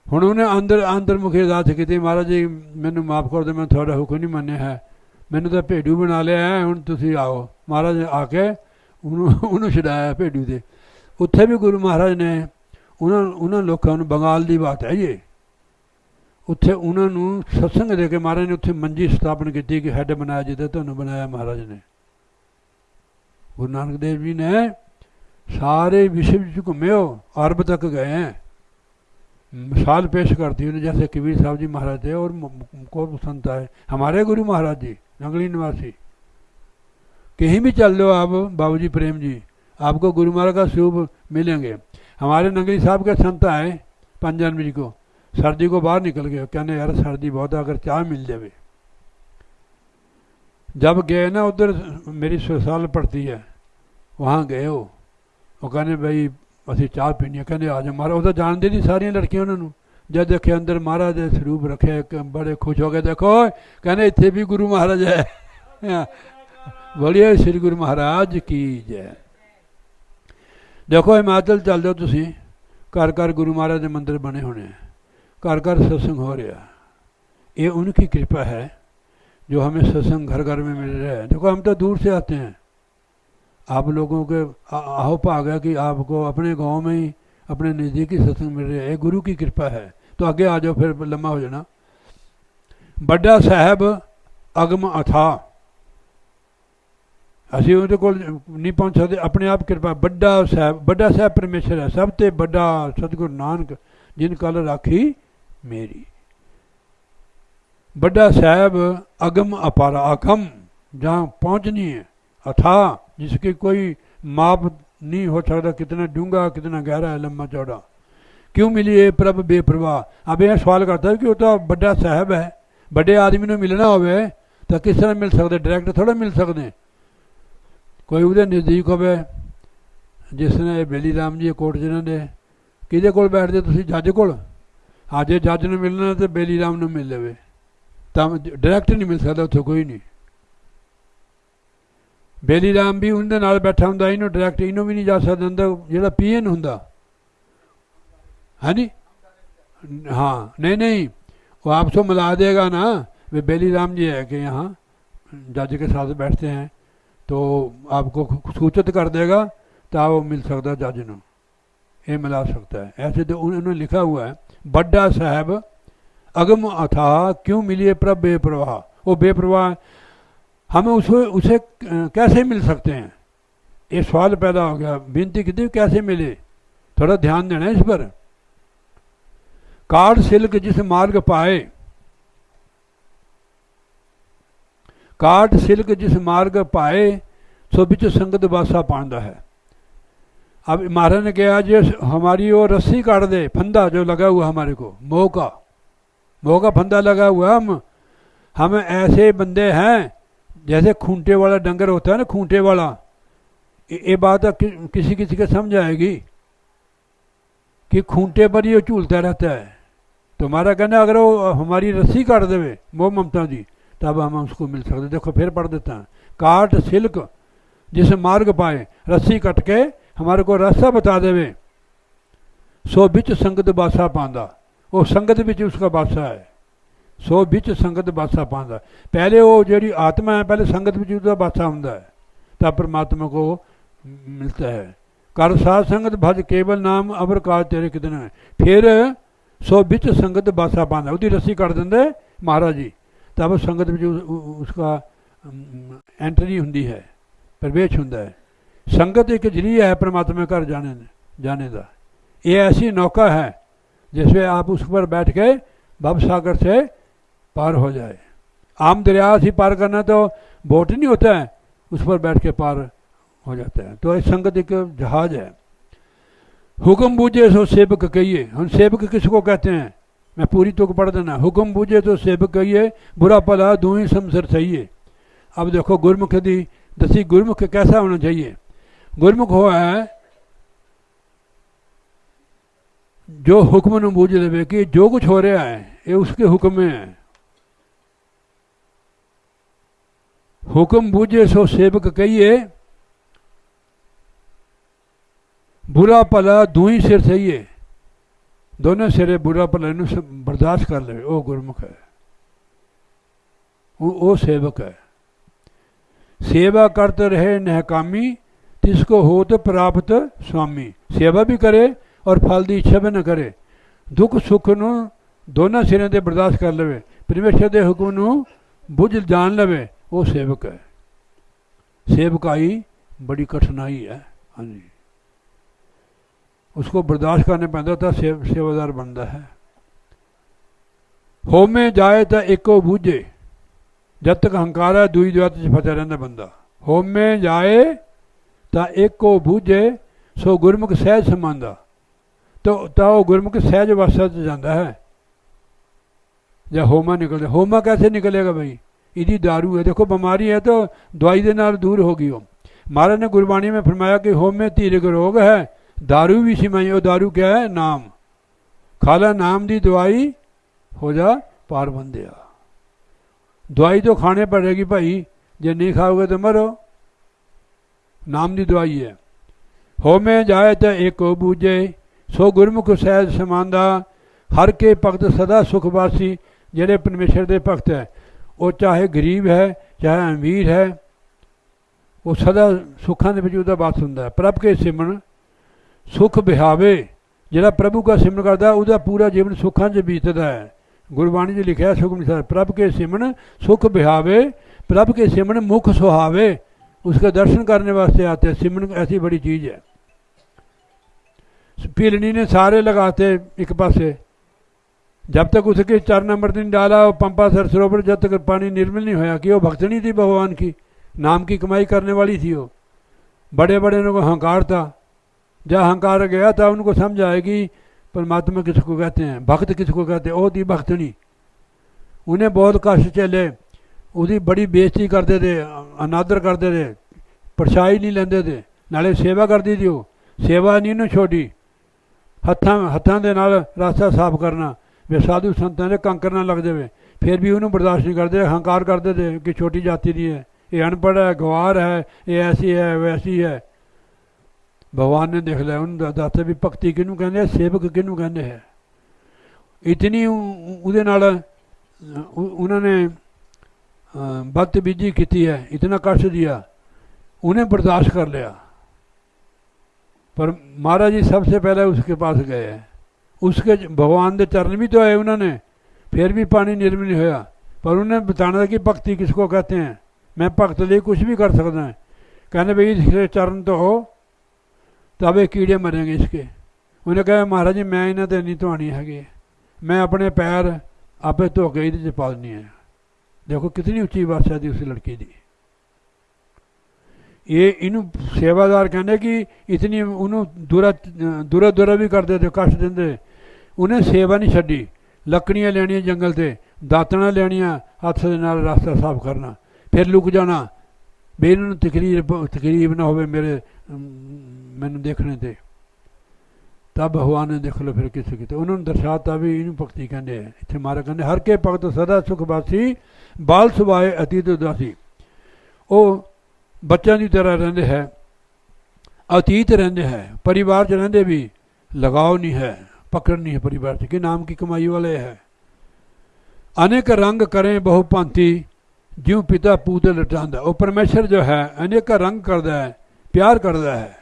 [SPEAKER 2] हुण उन्हें अंतर्मुखी अरदास की, महाराज जी मैनू माफ़ कर दो, मैं थोड़ा हुक्म नहीं मन्ने है, मैनू तो भेडू बना लिया है, हुण तुसीं आओ। महाराज आके उन्होंने छड़ाया भेडू से। उत्थे भी गुरु महाराज ने उन्होंने लोगों को, बंगाल की बात है ये, उत्थे उन्होंने सत्संग दे के महाराज ने उत्थे मंजी स्थापन की कि हैड बनाया जिद्दां तुहानूं बनाया महाराज ने। गुरु नानक देव जी ने सारे विश्व में घूमे हो, अरब तक गए हैं। मिसाल पेश करती उन्हें, जैसे कबीर साहब जी महाराज थे और कौन संत आए हमारे गुरु महाराज जी नंगली निवासी। कहीं भी चल लो आप, बाबू जी प्रेम जी, आपको गुरु महाराज का स्वरूप मिलेंगे। हमारे नंगली साहब के संत आए 5 जनवरी को, सर्दी को बाहर निकल गए, कहने यार सर्दी बहुत है, अगर चाय मिल जाए। जब गए ना उधर, मेरी ससुराल पड़ती है, वहाँ गए वो कहने भाई असी चाह पीनी है, कहने आ जाओ महाराज। वो तो जानते नहीं सारिया लड़कियां उन्होंने। जब देखे अंदर महाराज के स्वरूप रखे, बड़े खुश हो गए। देखो कहने इतने भी गुरु महाराज है। बोलिए श्री गुरु महाराज की जय। देखो हिमाचल चल जाओ तुसी, घर घर गुरु महाराज के मंदिर बने होने, घर घर सत्संग हो रहा। ये उनकी कृपा है जो हमें सत्संग घर घर में मिल रहा है। देखो हम तो दूर से आते हैं, आप लोगों के आओ भाग है कि आपको अपने गांव में ही अपने नज़दीकी सत्संग मिल रहे हैं। ये गुरु की कृपा है। तो आगे आ जाओ, फिर लम्बा हो जाना। बड़ा साहब अगम अथा, असी उहदे कोल नहीं पहुँच सकते, अपने आप कृपा। बड़ा साहब परमेश्वर है, सब ते बड़ा सतगुरु नानक जिन कल राखी मेरी। बड़ा साहब अगम अपारा, अगम जहाँ पहुँचनी है, अथा जिसकी कोई माप नहीं हो सकता, कितना डूंगा कितना गहरा है, लंबा चौड़ा। क्यों मिली ये प्रभ बेप्रवाह। अब यह सवाल करता है कि वो तो बड़ा साहब है, बड़े आदमी ने मिलना होवे तो किस तरह मिल सकते, डायरेक्ट थोड़ा मिल सकते। कोई उहदे नज़दीक होवे, जिसने बेली राम जी कोट जिन्हों ने किहदे कोल बैठदे तुसीं, जज कोल। हाँ जे जज ने मिलना तो बेली राम ने मिल लवे, तो डायरेक्ट नहीं मिल सकता उत्थे कोई नहीं। बेली राम भी उनके नाल बैठा हुंदा, इन्हों डायरेक्ट इन्हों भी नहीं जा सकता अंदर, जिहड़ा पीएन हुंदा है नी। हाँ नहीं वो आपसे मिला देगा ना, वे बेली राम जी है कि यहाँ जज के साथ बैठते हैं, तो आपको सूचित कर देगा, तो वो मिल सकता जज ने, ये मिला सकता है। ऐसे तो उन्होंने लिखा हुआ है, बड़ा साहब अगम अथा क्यों मिलिए प्रभ बेप्रवाह। वो बेप्रवाह हमें उसे कैसे मिल सकते हैं, ये सवाल पैदा हो गया। विनती की कैसे मिले, थोड़ा ध्यान देना इस पर। काट सिल्क जिस मार्ग पाए, काट सिल्क जिस मार्ग पाए, सो बिच संगत वासा पांदा है। अब महाराज ने कहा जो हमारी वो रस्सी काट दे, फंदा जो लगा हुआ हमारे को, मोह का फंदा लगा हुआ। हम ऐसे बंदे हैं जैसे खूंटे वाला डंगर होता है ना, खूंटे वाला। ये बात किसी किसी के समझ आएगी कि खूंटे पर ही वो झूलता रहता है। तो हमारा कहना अगर वो हमारी रस्सी काट देवे मोह ममता जी, तब हम उसको मिल सकते। देखो फिर पढ़ देता है, काट सिल्क जिस मार्ग पाए, रस्सी कट के हमारे को रास्ता बता देवे, सो बिच संगत बासा पांदा, वो संगत बिच उसका बासा है। ਸੋ ਵਿੱਚ ਸੰਗਤ ਬਾਸਾ ਪਾਉਂਦਾ। ਪਹਿਲੇ ਉਹ ਜਿਹੜੀ ਆਤमा है पहले संगत ਵਿੱਚ ਉਹਦਾ ਬਾਸਾ ਹੁੰਦਾ है तब परमात्मा को मिलता है। कर साध संगत भज केवल नाम अबर काज तेरे कितने। फिर सो ਵਿੱਚ संगत बासा पाਉਂਦਾ, ਉਹਦੀ ਰੱਸੀ ਕੱਢ ਦਿੰਦੇ महाराज जी, तब संगत ਵਿੱਚ उसका एंट्री ਹੁੰਦੀ है, प्रवेश ਹੁੰਦਾ है। संगत एक जरिया है परमात्मा घर जाने का। ये ऐसी नौका है जिसमें आप उस पर बैठ के भव सागर से पार हो जाए। आम दरिया से पार करना तो बोट नहीं होता है, उस पर बैठ के पार हो जाता है। तो ये संगत एक जहाज है। हुक्म बूझे सो सेवक कहिए। हम सेवक किसको कहते हैं, मैं पूरी तुक पढ़ देना। हुक्म बूझे तो सेवक कहिए, बुरा भला दूही समसर सहिए। अब देखो गुरमुख दी दसी गुरमुख कैसा होना चाहिए। गुरमुख हो है जो हुक्म न बूझ ले कि जो कुछ हो रहा है ये उसके हुक्म में है। हुक्म बूझे सो सेवक कहिए, बुरा भला दूही सिर सहिए। दोनों सिरे बुरा भला बर्दाश्त कर ले, वो गुरमुख है, वो सेवक है। सेवा करते रहे नहकामी, तिसको हो तो प्राप्त स्वामी। सेवा भी करे और फल की इच्छा भी न करे, दुख सुख न दोनों सिरों से बर्दाश्त कर ले, परमेश्वर के हुक्म न बुझ जान लवे, वो सेवक है। सेवकाई बड़ी कठिनाई है। हाँ जी, उसको बर्दाश्त करने पैदा था, सेवादार बनता है। हो में जाए तो एको बूझे, जब तक हंकार है दुई द्वैत च फसा रहता बंदा। हो में जाए तो एको बूझे, सो गुरमुख सहज समांदा। तो वो गुरमुख सहज अवस्था च जाता है। जब होमा निकलता, होमा कैसे निकलेगा भाई, इदी दारू है। देखो बीमारी है तो दवाई के नाल दूर होगी। वो महाराज ने गुरबाणी में फरमाया कि होम में धीरग रोग है, दारू भी सिमाई। वो दारू क्या है, नाम। खाला नाम दी दवाई, हो जा पार बंदिया। दवाई तो खाने पड़ेगी भाई, जे नहीं खाओगे तो मरो। नाम दी दवाई है। हो में जाए तो एक बूझे, सो गुरमुख सहज समांदा। हर के भगत सदा सुखवासी। जेड़े परमेश्वर के भगत है, वो चाहे गरीब है चाहे अमीर है, वो सदा सुखा के उसका वास होंदा है। प्रभ के सिमरन सुख बिहावे। जिहड़ा प्रभु का सिमरन करता उसका पूरा जीवन सुखा च बीतता है। गुरबाणी च लिखा है सुख प्रभ के सिमरन सुख बिहावे, प्रभ के सिमरन मुख सुहावे। उसके दर्शन करने वास्ते आते हैं। सिमरन ऐसी बड़ी चीज़ है। पीलनी ने सारे लगाते एक पासे, जब तक उसके चरण अमृत नहीं डाला वो पंपा सर सरोवर, जब तक पानी निर्मल नहीं होया कि वो भक्तनी थी भगवान की, नाम की कमाई करने वाली थी। वो बड़े बड़े उनको अहंकार था। जब अहंकार गया था उनको समझ आएगी परमात्मा किसको कहते हैं, भक्त किसको कहते हैं। वो थी भक्तनी। उन्हें बहुत कष्ट चले, उसकी बड़ी बेइज्जती करते थे, अनादर करते थे, परछाई नहीं लेंदे थे। नाले सेवा करती थी। वो सेवा नहीं उन्हें छोड़ी। हत्थां दे नाल रास्ता साफ करना, वे साधु संतां दे कंकर ना लग जाए, फिर भी उन्होंने बर्दाश्त नहीं करते। अहंकार करते थे कि छोटी जाति नहीं है, ये अनपढ़ है, गवार है, ये ऐसी है वैसी है। भगवान ने देख लिया, उन्होंने दस भी भगती किनू कहते हैं, सेवक किनू कहते हैं। इतनी उहदे नाल उन्होंने बदतमीजी की है, इतना कष्ट दिया, उन्हें बर्दाश्त कर लिया। पर महाराज जी सबसे पहले उसके पास गए हैं। उसके भगवान के चरण भी तो आए उन्होंने, फिर भी पानी निर्मल नहीं होया। पर उन्हें बताना था कि भक्ति किसको कहते हैं, मैं भगत लिए कुछ भी कर सकता है। कहने भाई इसके चरण तो हो, तब ये कीड़े मरेंगे इसके। उन्हें कहा महाराज जी मैं इन्हें तो नहीं धोनी है, मैं अपने पैर आपे धो के ये पालनी है। देखो कितनी उच्ची भाषा थी उस लड़की की। ये इनू सेवादार कहने कि इतनी उन्होंने दूरा दूरा भी करते थे, कष्ट देंगे। उन्हें सेवा नहीं छड़ी। लकड़ियाँ लेनिया जंगल से, दातना लेनिया हथ के नाल रास्ता साफ करना, फिर लुक जाना भी इन्होंने तकलीफ ना हो मेरे मैनू देखने से। तब भगवान ने देख लो फिर किस की उन्होंने दर्शाता भी इनू भगती कहते हैं। इतने मारा कहते हर के भगत सदा सुखवासी, बाल सुभाए अतीत उदासी। वो बच्चों की तरह रहते हैं, अतीत रहते हैं, परिवार च रहते भी लगाव नहीं है, पकड़ नहीं है परिवार से कि नाम की कमाई वाले है। अनेक रंग करें बहु भांति ज्यों पिता पूत लटांदा। वो परमेश्वर जो है अनेक रंग करता है, प्यार करता है।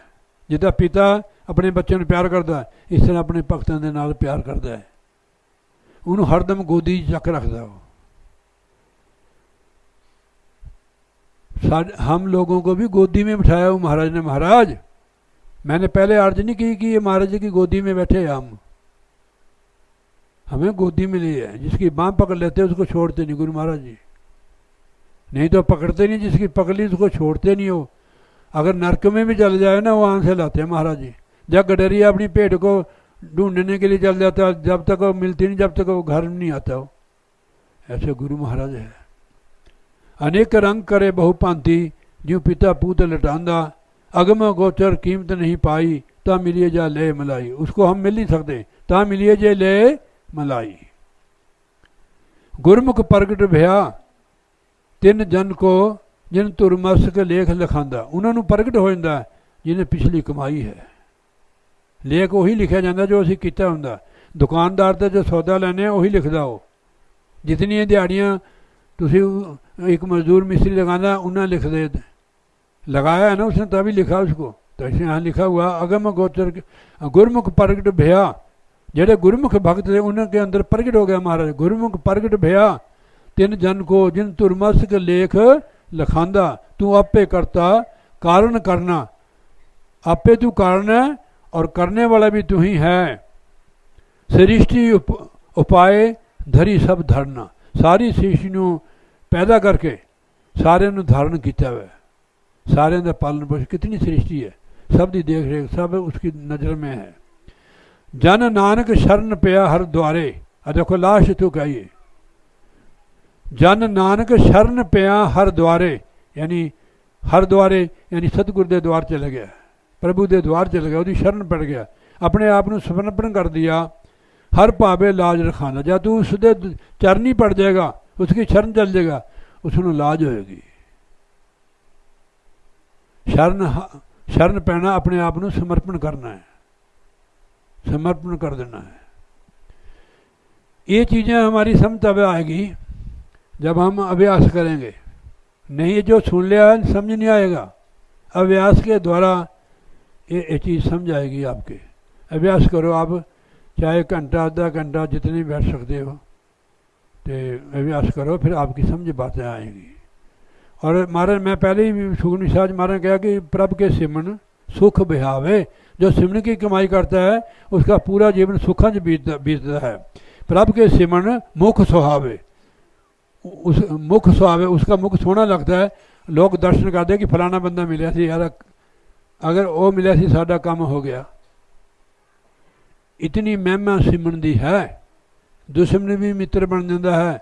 [SPEAKER 2] जिदा पिता अपने बच्चों ने प्यार करता है, इस तरह अपने भगतों के नाल प्यार करता है। उन्होंने हरदम गोदी चक रखता हो। हम लोगों को भी गोदी में बिठाया हो महाराज ने। महाराज मैंने पहले अर्ज नहीं की कि ये महाराज जी की गोदी में बैठे हम, हमें गोदी में लिए है। जिसकी बाँह पकड़ लेते उसको छोड़ते नहीं गुरु महाराज जी, नहीं तो पकड़ते नहीं, जिसकी पकड़ ली उसको छोड़ते नहीं हो। अगर नरक में भी चल जाए ना, वहाँ से लाते हैं महाराज जी। जब गडरिया अपनी भेंट को ढूंढने के लिए चल जाता है, जब तक वो मिलती नहीं, जब तक वो घर नहीं आता हो। ऐसे गुरु महाराज है। अनेक रंग करे बहु भांति ज्यों पिता पूत लटांदा। अगम गोचर कीमत नहीं पाई ता मिलिए जा ले मलाई। उसको हम मिल नहीं सकते, ता मिलिए जे ले मलाई। गुरमुख प्रगट भया तिन जन को जिन तुरमस के लेख लिखांदा। उन्होंने प्रगट हो जाता जिन्हें पिछली कमाई है। लेख वही लिखा जाता जो असी किया होंगे। दुकानदार तो जो सौदा लैने वही लिखता हो। जितनी दिहाड़ियाँ तुसी एक मजदूर मिस्त्री लगाना उन्हें लिख दे, लगाया है ना उसने तभी लिखा उसको। तो ऐसे यहाँ लिखा हुआ अगम गोचर गुरमुख प्रगट भया। जेडे गुरमुख भक्त थे उनके अंदर प्रगट हो गया महाराज। गुरमुख प्रगट भया तिन जन को जिन तुरमस के लेख लखांदा। तू आपे करता कारण करना। आपे तू कारण है और करने वाला भी तू ही है। सृष्टि उपाय धरी सब धरना। सारी सृष्टि को पैदा करके सारे धारण किया हुआ, सारे का पालन पोषण। कितनी सृष्टि है, सब की देख रेख सब उसकी नज़र में है। जन नानक शरण पिया हर द्वारे। देखो लास्ट तो कहिए जन नानक शरण पिया हर द्वारे, यानी हर द्वारे यानी सतगुरु के द्वार चले गया, प्रभु के द्वार चले गया, उसकी शरण पड़ गया, अपने आप को समर्पण कर दिया। हर भावे लाज रखाना। जब तू उसके चरण ही पड़ जाएगा, उसकी शरण चल जाएगा, उसको लाज होएगी। शरण पैना अपने आप को समर्पण करना है, समर्पण कर देना है। ये चीज़ें हमारी समझ तब आएगी जब हम अभ्यास करेंगे। नहीं जो सुन लिया समझ नहीं आएगा। अभ्यास के द्वारा ये चीज़ समझ आएगी आपके। अभ्यास करो आप, चाहे घंटा आधा घंटा जितने बैठ सकते हो, तो अभ्यास करो, फिर आपकी समझ बातें आएंगी। और महाराज मैं पहले ही सुखमनी साहब महाराज कहा कि प्रभ के सिमरन सुख बिहावे। जो सिमरन की कमाई करता है उसका पूरा जीवन सुखा च बीतता है। प्रभ के सिमरन मुख सुहावे। उस मुख सुहावे, उसका मुख सोहना लगता है। लोग दर्शन करते हैं कि फलाना बंदा मिले सी यार, अगर वो मिले सी साडा काम हो गया। इतनी महिमा सिमरन दी है। दुश्मन भी मित्र बन जाता है,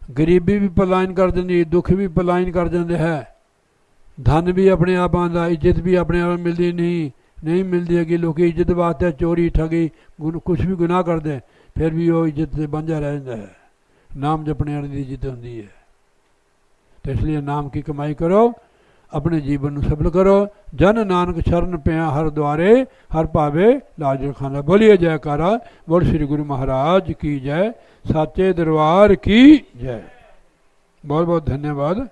[SPEAKER 2] गरीबी भी पलायन कर देंदी, दुख भी पलायन कर देंगे है, धन भी अपने आप आंदा, इज्जत भी अपने आप मिलती नहीं मिलती है कि लोग इज्जत वास्ते चोरी ठगी कुछ भी गुनाह कर दें, फिर भी वो इज्जत से बंझा रह जाता है। नाम जपने वाली की इज्जत होती है। तो इसलिए नाम की कमाई करो, अपने जीवन को सफल करो। जन नानक शरण पिया हर द्वारे, हर पावे लाज रखाना। बोलिए जयकारा। बोल श्री गुरु महाराज की जय, साचे दरबार की जय। बहुत बहुत धन्यवाद।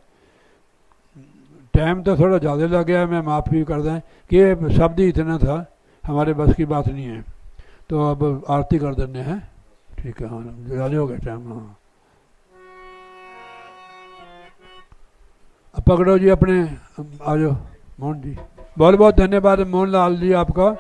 [SPEAKER 2] टाइम तो थोड़ा ज़्यादा लग गया, मैं माफ़ी कर दें कि शब्द ही इतना था, हमारे बस की बात नहीं है। तो अब आरती कर देने हैं। ठीक है, हाँ ज़्यादा हो गया टाइम। हाँ पकड़ो जी अपने, आ जाओ मोहन जी। बहुत बहुत धन्यवाद मोहन लाल जी आपका।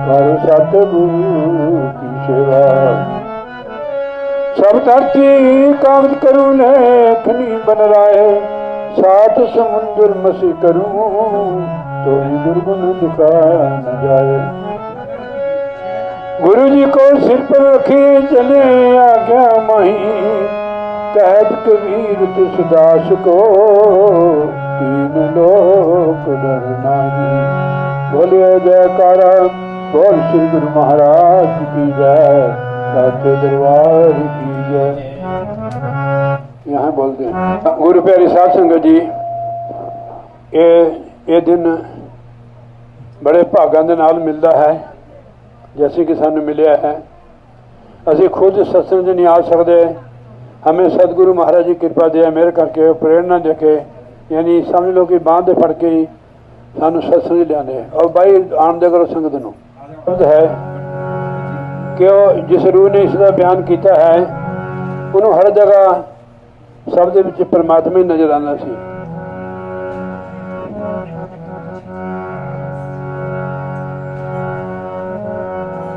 [SPEAKER 2] कर सतगुरु की सेवा सब धरती कागज करूं लेखनी बन राय सात समुंदर मसी करूं तो दुर्गुण दिखा न जाए। गुरु जी को सिर पर रखी चले आज्ञा माही कहत कबीर तिस दास को तीन लोक डर नाही। बोलिए जयकारा बोल श्री गुरु महाराज की जय साचे दरबार की जय। यहाँ बोलते हैं गुरु प्यारी साध संगत जी ये दिन बड़े भागां दे नाल मिलता है जैसे कि सानू मिलिया है। असी खुद सत्संग नहीं आ सकते हमें सतगुरु महाराज जी कृपा दे मेहर करके प्रेरणा देके यानी समझ लो कि बांह दे फड़ के ही सानू सत्संग लियाने और भाई आन दे करो संगत नूं है कि जिस रूह ने इसका बयान किया है उन्होंने हर जगह सब दे विच परमात्मा ही नजर आना सी।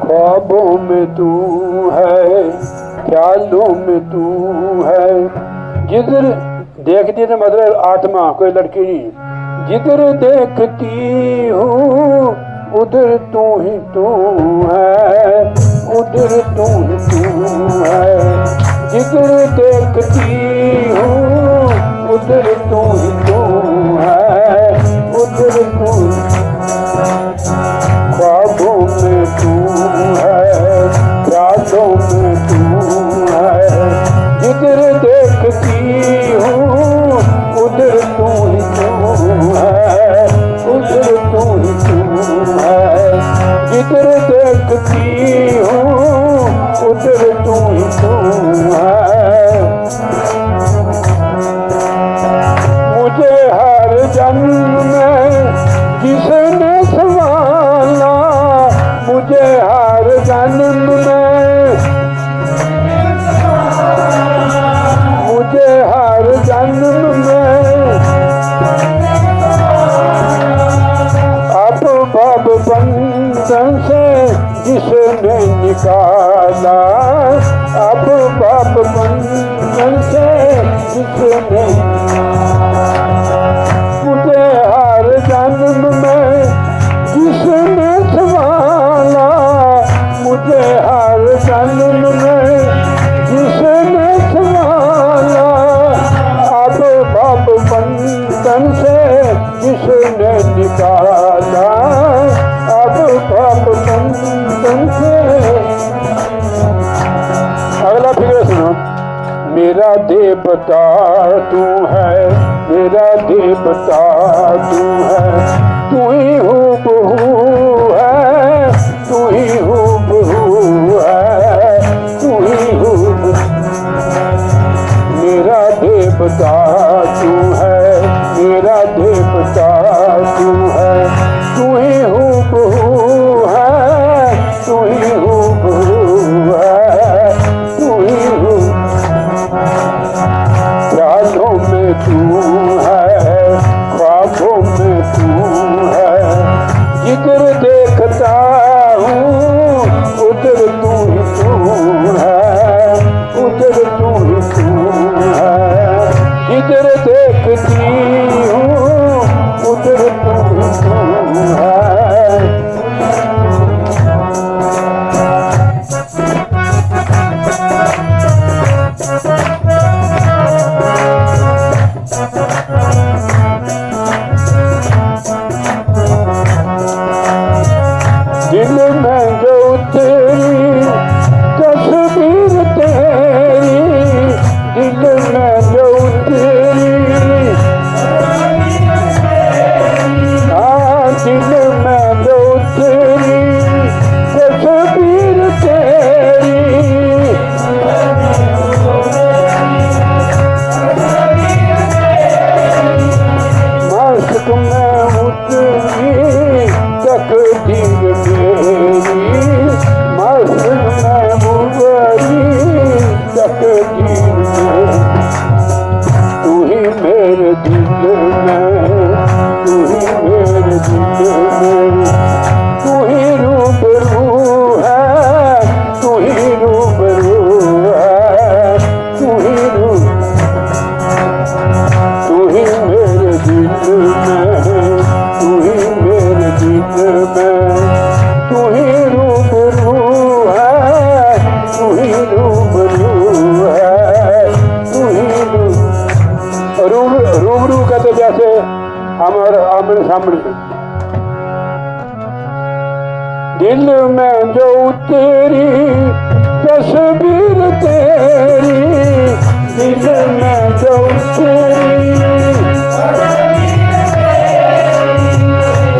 [SPEAKER 2] ख्वाबों में तू है ख्यालों में तू है जिधर देखती तो मतलब आत्मा कोई लड़की नहीं जिधर देखती हूँ उधर तू ही तू है उधर तू ही तू है जिधर देखती हूँ उधर तू ही तू है उधर तू ख्वाबों में तू है ख्यालों में तू है जिधर देखती हूँ उधर तू ही तू है उधर तू ही तू है जिधर देखती हूँ उधर तू ही तू है। मुझे हर जन्म में जिसने संभाला मुझे हर जन्म में मुझे हर जन्म में अब भव बंधन से जिसने निकाला अब भव बंधन से जिसने मुझे हर जन्म में जिसने संभाला मुझे हर जन्म में जिसने संभाला अब भव बंधन से जिसने निकाला अब भव बंधन से। अगला फिर सुनो मेरा देवता तू है मेरा देवता तू है तू ही हूँ बहू है तू ही हूँ बहू है तू ही हूँ मेरा देवता तू है मेरा देवता तू है तू ही हूँ बहू है तू ही हूँ बहू है तू ही हूँ ख्यालों में तू है ख्वाबों में तू है जिधर देखता हूँ उधर तू ही तू है उधर तू ही तू है जिधर देखती हूँ उधर तू ही तू है। दिल में जो तेरी तस्वीर तेरी दिल में जो तेरी
[SPEAKER 3] में, तू ही मेरे दिल में, तू ही रूबरू है, तू ही रूबरू है, तू ही रूबरू कहते जैसे हमारे आमने सामने। दिल में जो तेरी तस्वीर तेरी, दिल में जो तेरी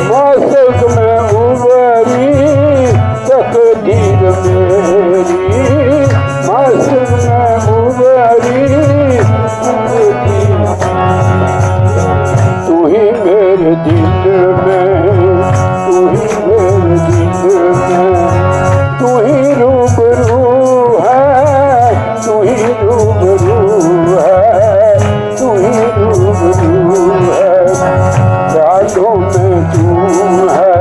[SPEAKER 3] मासूक में उबरी तकदीर मेरी, मासूक में उबरी तू ही मेरे दिल में, तू ही मेरे दिल में, तू ही रूबरू है, तू ही रूबरू है, तू ही रूबरू है। रातों में तू है,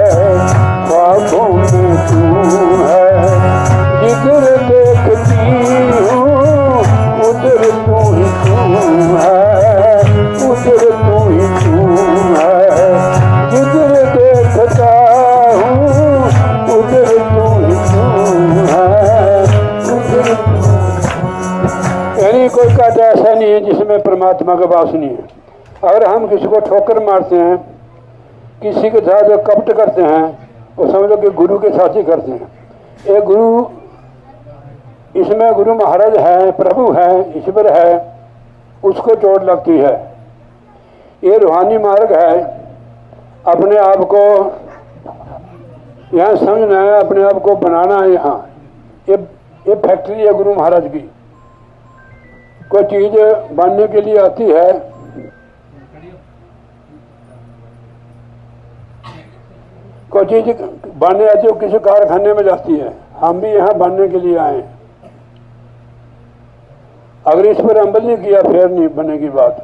[SPEAKER 3] ख्वाबों में तू है, जिधर देखती हूँ उधर तू ही तू है, उधर तू ही तू है, जिधर देखता हूँ उधर तू ही तू है, उधर यानी कोई कहता ऐसा नहीं है जिसमें परमात्मा का वास नहीं है। अगर हम किसी को ठोकर मारते हैं, किसी के साथ कपट करते हैं, वो समझो कि गुरु के साथ ही करते हैं। एक गुरु, इसमें गुरु महाराज है, प्रभु है, ईश्वर है, उसको चोट लगती है। ये रूहानी मार्ग है, अपने आप को यहाँ समझना है, अपने आप को बनाना है। यहाँ ये फैक्ट्री है गुरु महाराज की। कोई चीज बनने के लिए आती है, कोई चीज बनने आती है किसी कारखाने में जाती है। हम भी यहाँ बनने के लिए आए। अगर इस पर अमल नहीं किया फिर नहीं बनेगी बात।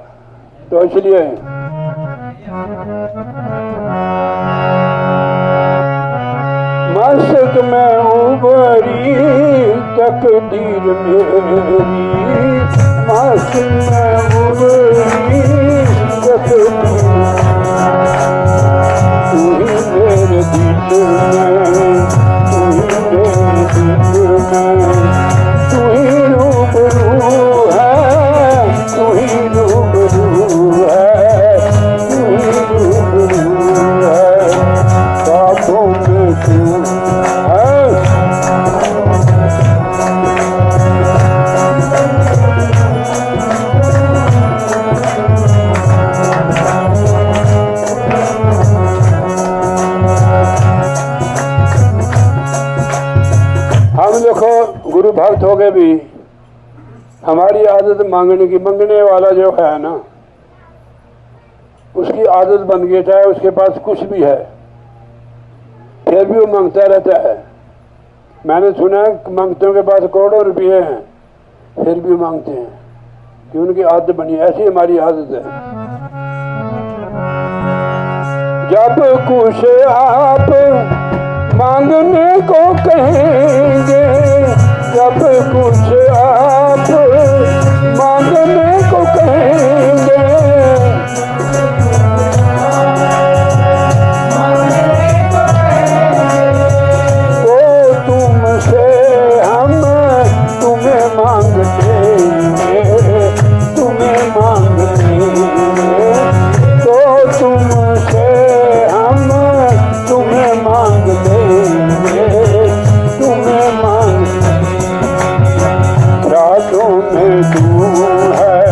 [SPEAKER 3] तो इसलिए मासूक में उबरी तकदीर मेरी, मासूक में उबरी तकदीर, तू ही मेरे दिल में, तू ही मेरे दिल में, तू ही रूबरू है, तू ही रूबरू है, तू ही रूबरू है। बातों में तू है, हम देखो गुरु भक्त हो गए भी, हमारी आदत मांगने की, मंगने वाला जो है ना उसकी आदत बन गई, चाहे उसके पास कुछ भी है फिर भी वो मांगता रहता है। मैंने सुना है मांगतों के पास करोड़ों रुपये हैं फिर भी मांगते हैं कि उनकी आदत बनी। ऐसी हमारी आदत है। जब कुछ आप मांगने को कहेंगे, जब कुछ आप मांगने को कहेंगे, तो तुमसे हम तुम्हें मांगते, तुम्हें मांगते, तो तुमसे हम तुम्हें मांगते, तुम्हें मांगते। रातों में तू है,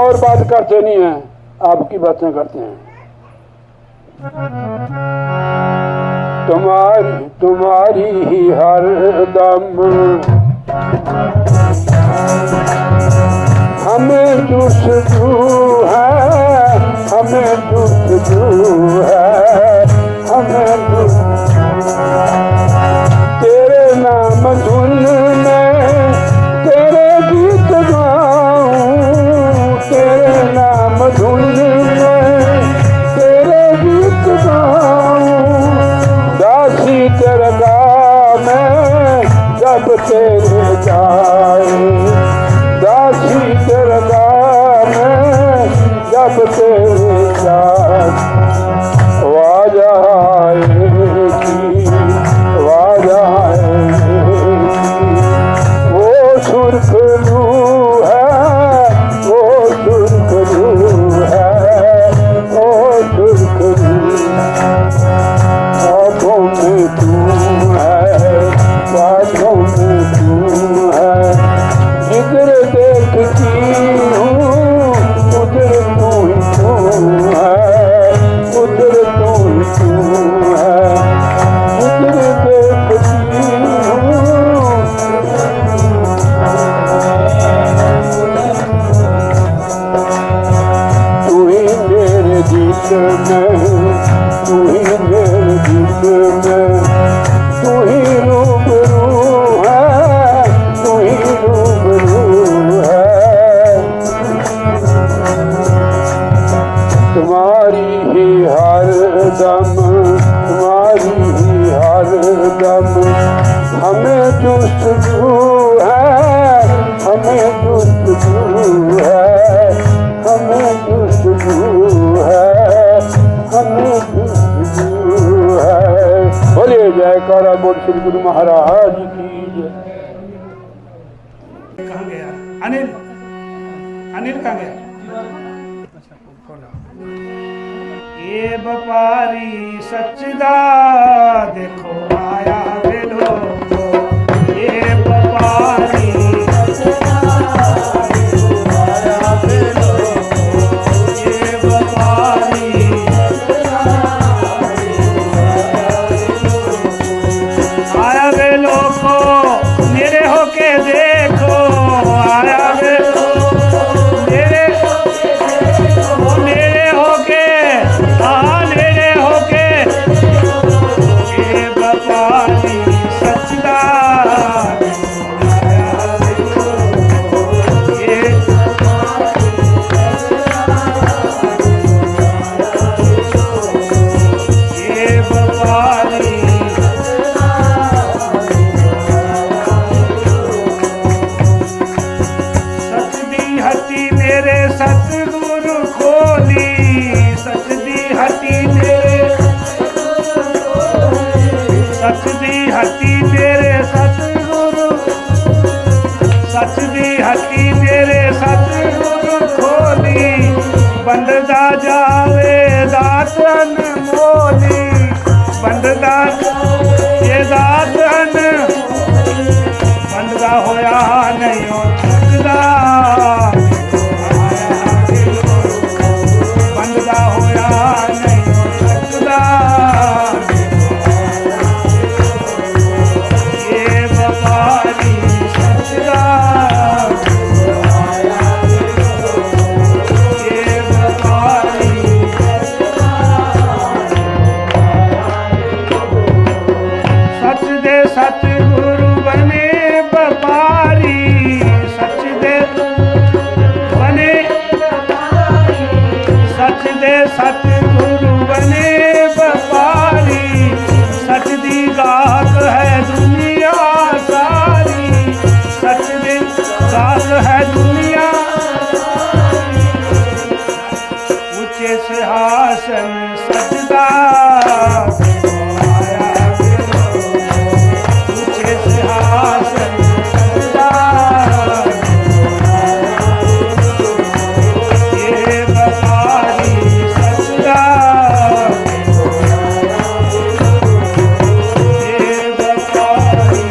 [SPEAKER 3] और बात करते नहीं हैं, आपकी बातें करते हैं। तुम्हारी ही हर दम हमें जुस्तजू है, हमें जुस्तजू है, हमें तेरे नाम धुन में तेरे गीत गाऊं, तेरे नाम धुन में तेरे गीत गाऊं। दासी तेरा काम है जब तेरे जाए, दासी तेरा काम है जब तेरे जाए। वाजा आएगी, वाजा आएगी, वो सुर्खरू है, वो सुर्खरू है, वो सुर्खरू। आँखों में तू है, बातों में तू है, जिधर देखती हूँ उधर तू ही तू है, उधर तू ही तू है, जिधर देखती हूँ। तू ही मेरे गीत में, तू ही मेरे गीत में, तू ही रूबरू है, तू ही रूबरू है। तुम्हारी ही हर दम, तुम्हारी ही हर दम हमें जुस्तजू है, हमें जुस्तजू है, हमें जुस्तजू है, हमें जुस्तजू है। बोलिए जयकारा बोल श्री गुरु महाराज की जय।
[SPEAKER 4] कहाँ गया अनिल? अनिल कहाँ गया? ये व्यापारी सच्चिदा देखो आया वे लोगो, ये व्यापारी आया वे लोगो, ये व्यापारी आया वे लोगो, मेरे होके देखो आया वे मेरे होके मेरे होके ये व्यापारी सच्चिदा ये व्यापारी सचदी हट्टी मेरे सतगुरु खोली, सचदी हट्टी मेरे सचदी हट्टी मेरे सतगुरु, सचदी हट्टी मेरे सतगुरु खोली। बंददा जावे दात अनमोली, बंददा ये दात अन बंददा होया नहीं हो सकदा, बंददा होया नहीं हो सकदा। ये व्यापारी सच्चिदा, ये व्यापारी सच दे सतगुरु बने व्यापारी, सच दे बने सच दे सतगुरु बने व्यापारी। सच दी गाहक है दुनिया सारी, सच दी गाहक है दुनिया। ऊंचे सिंहासन सजदा ऊंचे सिंहासन सजदा, ये व्यापारी सजदा, ये व्यापारी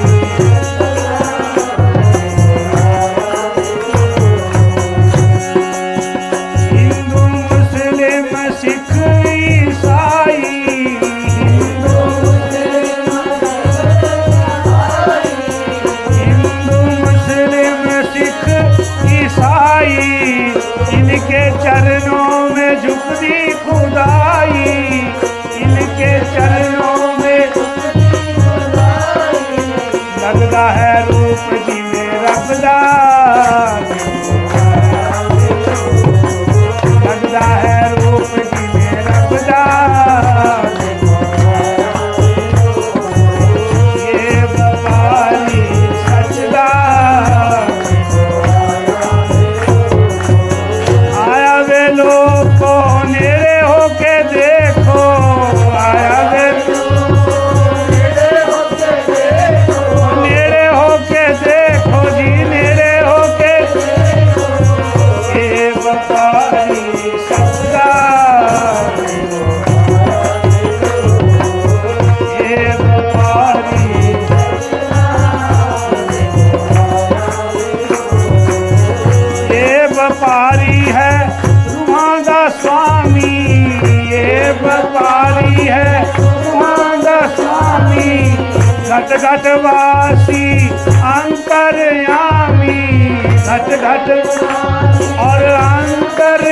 [SPEAKER 4] घट वासी अंतर्यामी, घट घट और अंतर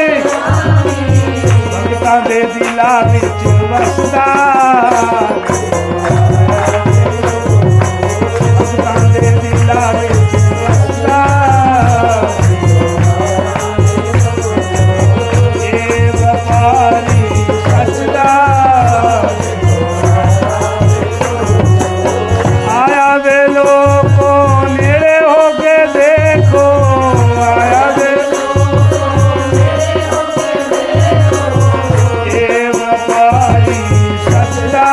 [SPEAKER 4] भगतां दे दिला विच वसदा, भगतां दे दिला विच वसदा। ये व्यापारी सचदा आया वे लोगों नेड़े होके देखो, आया वे ये व्यापारी सचदा,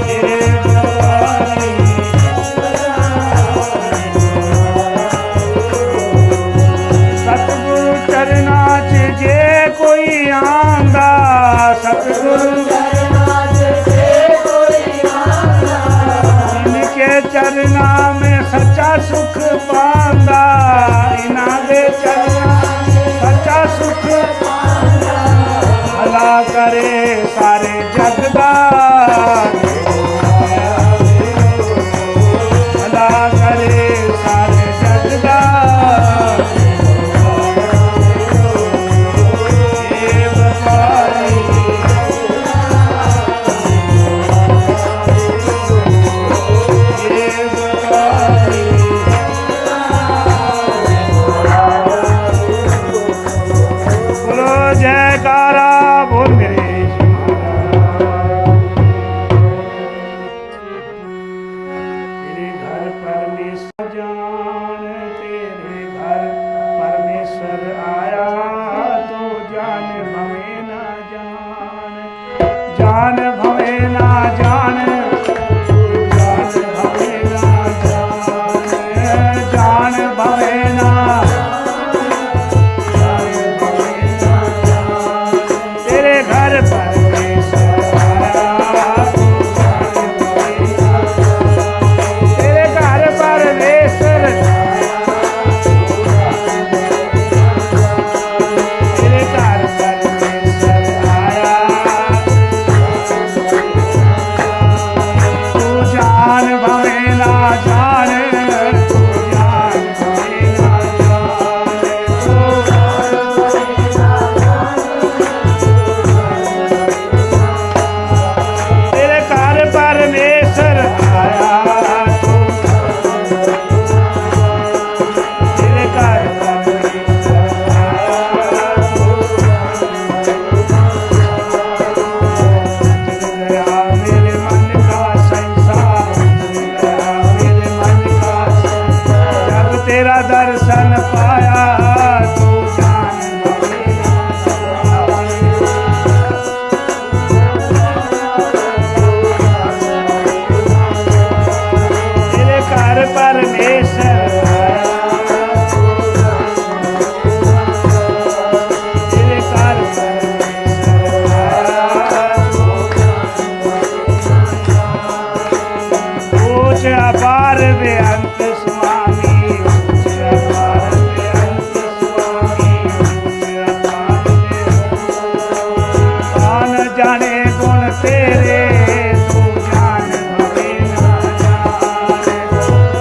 [SPEAKER 4] ये व्यापारी सतगुरु चरना च जे कोई आंदा, सतगुरु इनके चरना में सच्चा सुख पांदा, इन्हां दे चरना सच्चा सुख भला करे सारे जग दा, भला करे सारे जग दा। ये व्यापारी ये व्यापारी बोलो जयकारा बोल मेरे तेरे घर परमेश्वर जान, तेरे घर परमेश्वर आया तो जान भवे ना जान, जान भवे ना जान, जान भवे ना जान, जान भवे ना, जान भवे ना जान। तेरे घर परमेश्वर आया तो जान भवे ना जान, तेरे घर परमेश्वर तेरे घर परमेश्वर आया तू जान भवे ना जान, तू जान भवे ना जान, तेरे घर परमेश्वर आया तू, तेरे घर परमेश्वर आया चल गया मेरे मन का संसार, चल गया मेरे मन का संसार, जब तेरा दर्शन पाया तू जान भवे ना जान। तेरे घर परमेश्वर आया, तेरे घर परमेश्वर आया, ऊंच अपार बेअंत स्वामी, ऊंच अपार बेअंत स्वामी, ऊंच अपार कौन जाने गुण तेरे तू जान भवे ना जान,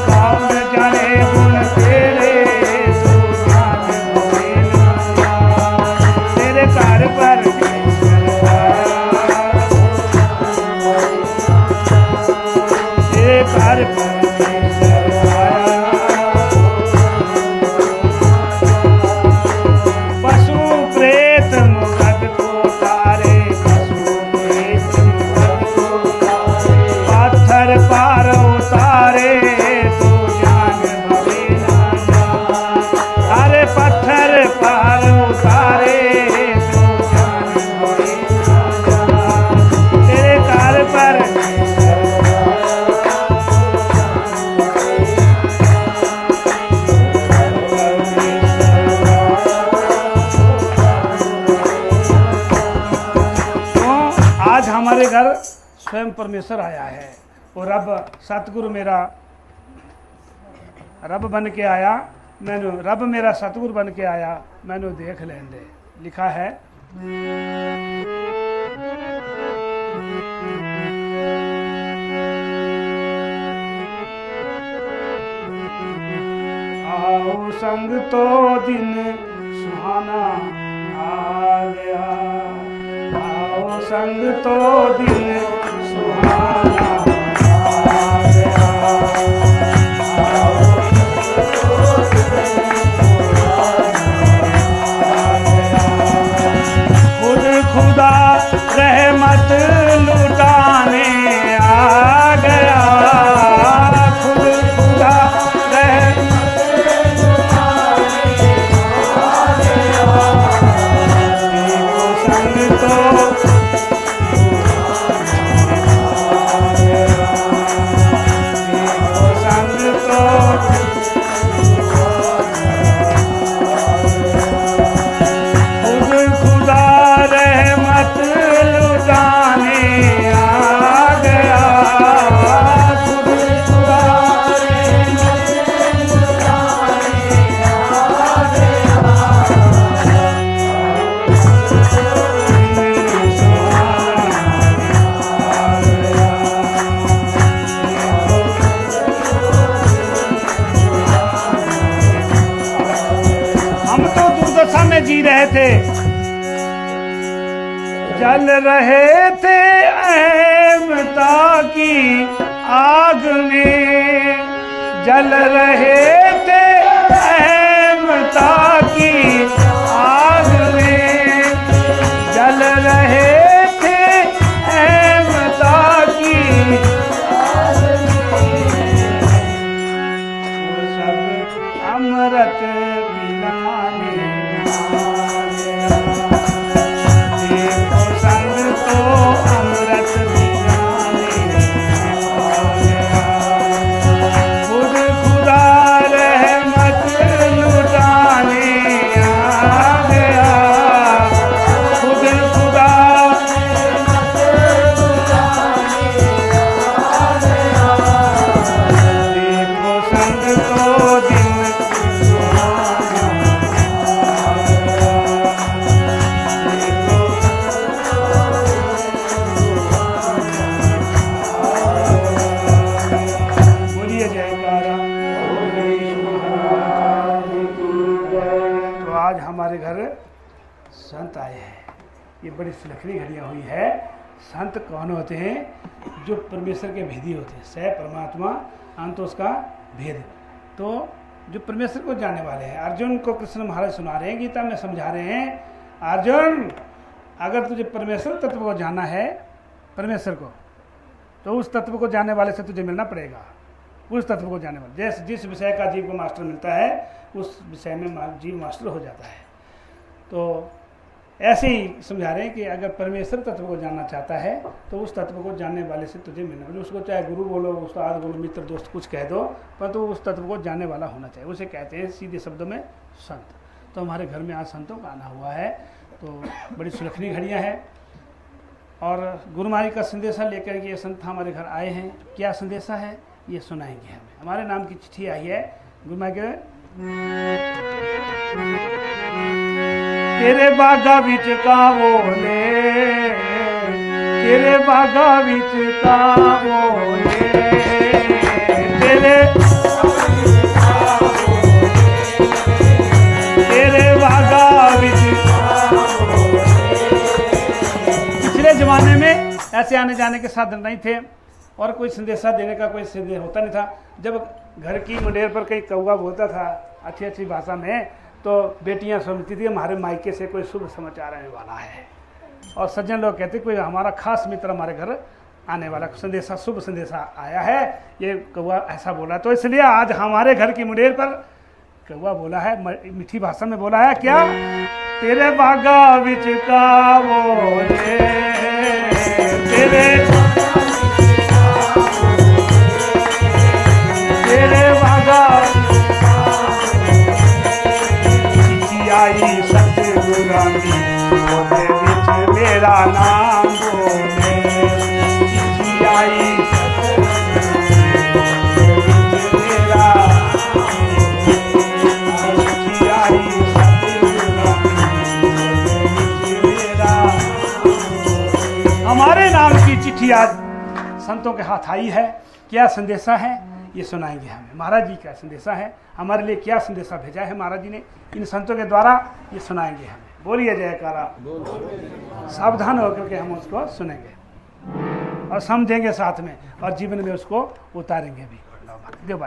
[SPEAKER 4] कौन जाने गुण तेरे तू जान भवे ना जान। तेरे घर परमेश्वर आया, तेरे घर परमेश्वर आया, पशु प्रेत मुगद को तारे, पशु प्रेत मुगद को तारे, पाथर पार उतारे तू जान भवे ना जान, अरे पत्थर पार उतारे तू जान भवे ना जान। तेरे घर परमेश्वर आज हमारे घर स्वयं परमेश्वर आया है और रब सतगुरु मेरा रब बन के आया, मैंने रब मेरा सतगुरु बन के आया, मैंने देख लें दे। लिखा है आओ संग तो दिन सुहाना आ गया, आओ संग तो दिन सुहाना आ गया, आओ संग तो दिन सुहाना आ गया। खुद खुदा रहमत लुटाने आ गया, खुद खुदा जी रहे थे, जल रहे थे अहमता की आग में, जल रहे थे अहमता की आग में, जल रहे थे अहमता की आग में, वो सब अमृत पिलाने देखो संग तो अमृत पिलाने आ गया, खुद खुदा रहमत लुटाने आ गया, खुद खुदा रहमत लुटाने आ गया, देखो संग तो दिन सुहाना आ गया, बोलिए जयकारा। तो आज हमारे घर संत आए हैं, ये बड़ी सुलखनी घड़ियाँ हुई है। संत कौन होते हैं? जो परमेश्वर के भेदी होते हैं, सह परमात्मा अंत उसका भेद, तो जो परमेश्वर को जानने वाले हैं। अर्जुन को कृष्ण महाराज सुना रहे हैं, गीता में समझा रहे हैं, अर्जुन अगर तुझे परमेश्वर तत्व को जानना है, परमेश्वर को, तो उस तत्व को जानने वाले से तुझे मिलना पड़ेगा। उस तत्व को जानने वाले, जैसे जिस विषय का जीव को मास्टर मिलता है, उस विषय में जीव मास्टर हो जाता है। तो ऐसे ही समझा रहे हैं कि अगर परमेश्वर तत्व को जानना चाहता है, तो उस तत्व को जानने वाले से तुझे मिलना पड़ेगा। उसको चाहे गुरु बोलो, उस्ताद बोलो, मित्र दोस्त कुछ कह दो, परंतु उस तत्व को जानने वाला होना चाहिए। उसे कहते हैं सीधे शब्दों में संत। तो हमारे घर में आज संतों का आना हुआ है, तो बड़ी सुलखनी घड़ियाँ हैं। और गुरु महाराज का संदेशा लेकर ये संत हमारे घर आए हैं। क्या संदेशा है ये सुनाएंगे हमें। हमारे नाम की चिट्ठी आई है गुरु महाराज के। तेरे बागा बिच कावोले, तेरे बागा बिच कावोले, तेरे तेरे बागा बिच। पिछले जमाने में ऐसे आने जाने के साधन नहीं थे और कोई संदेशा देने का कोई संदेश होता नहीं था। जब घर की मुंडेर पर कहीं कौवा बोलता था अच्छी अच्छी भाषा में, तो बेटियां समझती थी हमारे मायके से कोई शुभ समाचार आने वाला है। और सज्जन लोग कहते कोई हमारा खास मित्र हमारे घर आने वाला, संदेशा शुभ संदेशा आया है, ये कौवा ऐसा बोला। तो इसलिए आज हमारे घर की मुंडेर पर कौवा बोला है, मीठी भाषा में बोला है। क्या? तेरे बागा विच कावोले, तेरे बागा आई सतगुरां दी, ओदे विच मेरा नाम बोले। चिट्ठी आई मेरा, चिट्ठी आई सतगुरां दी, ओदे विच मेरा। हमारे नाम की चिट्ठी आज संतों के हाथ आई है। क्या संदेशा है ये सुनाएंगे हमें। महाराज जी का संदेशा है, हमारे लिए क्या संदेशा भेजा है महाराज जी ने इन संतों के द्वारा, ये सुनाएंगे हमें। बोलिए जयकारा। सावधान होकर के हम उसको सुनेंगे और समझेंगे साथ में और जीवन में उसको उतारेंगे भी। देव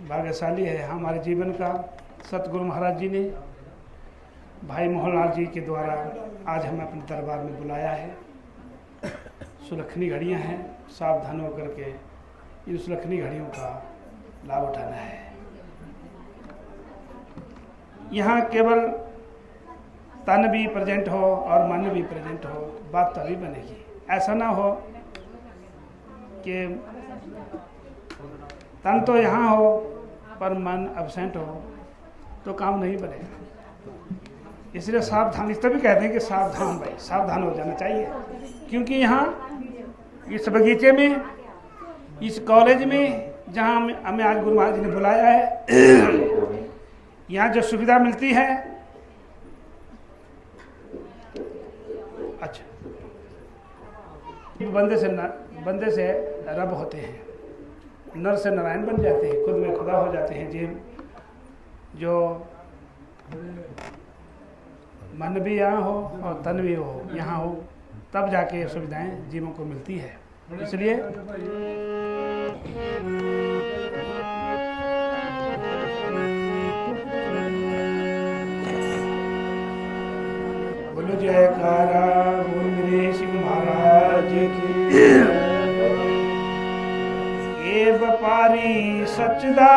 [SPEAKER 5] भाग्यशाली है हमारे जीवन का। सतगुरु महाराज जी ने भाई मोहनलाल जी के द्वारा आज हमें अपने दरबार में बुलाया है। सुलखनी घड़ियां हैं, सावधान होकर के इन सुलखनी घड़ियों का लाभ उठाना है। यहाँ केवल तन भी प्रेजेंट हो और मन भी प्रेजेंट हो, बात तभी बनेगी। ऐसा ना हो कि तन तो यहाँ हो पर मन एब्सेंट हो, तो काम नहीं बनेगा। इसलिए सावधान, इस तभी कहते हैं कि सावधान भाई, सावधान हो जाना चाहिए। क्योंकि यहाँ इस बगीचे में, इस कॉलेज में जहाँ हमें आज गुरु महाराज जी ने बुलाया है, यहाँ जो सुविधा मिलती है, अच्छा, बंदे से रब होते हैं, नर से नारायण बन जाते हैं, खुद में खुदा हो जाते हैं। जी जो मन भी यहाँ हो और तन भी हो यहाँ हो, तब जाके सुविधाएं जीवों को मिलती है। इसलिए बोलो जयकारा बोल मेरे शिव महाराज की। ये व्यापारी सचदा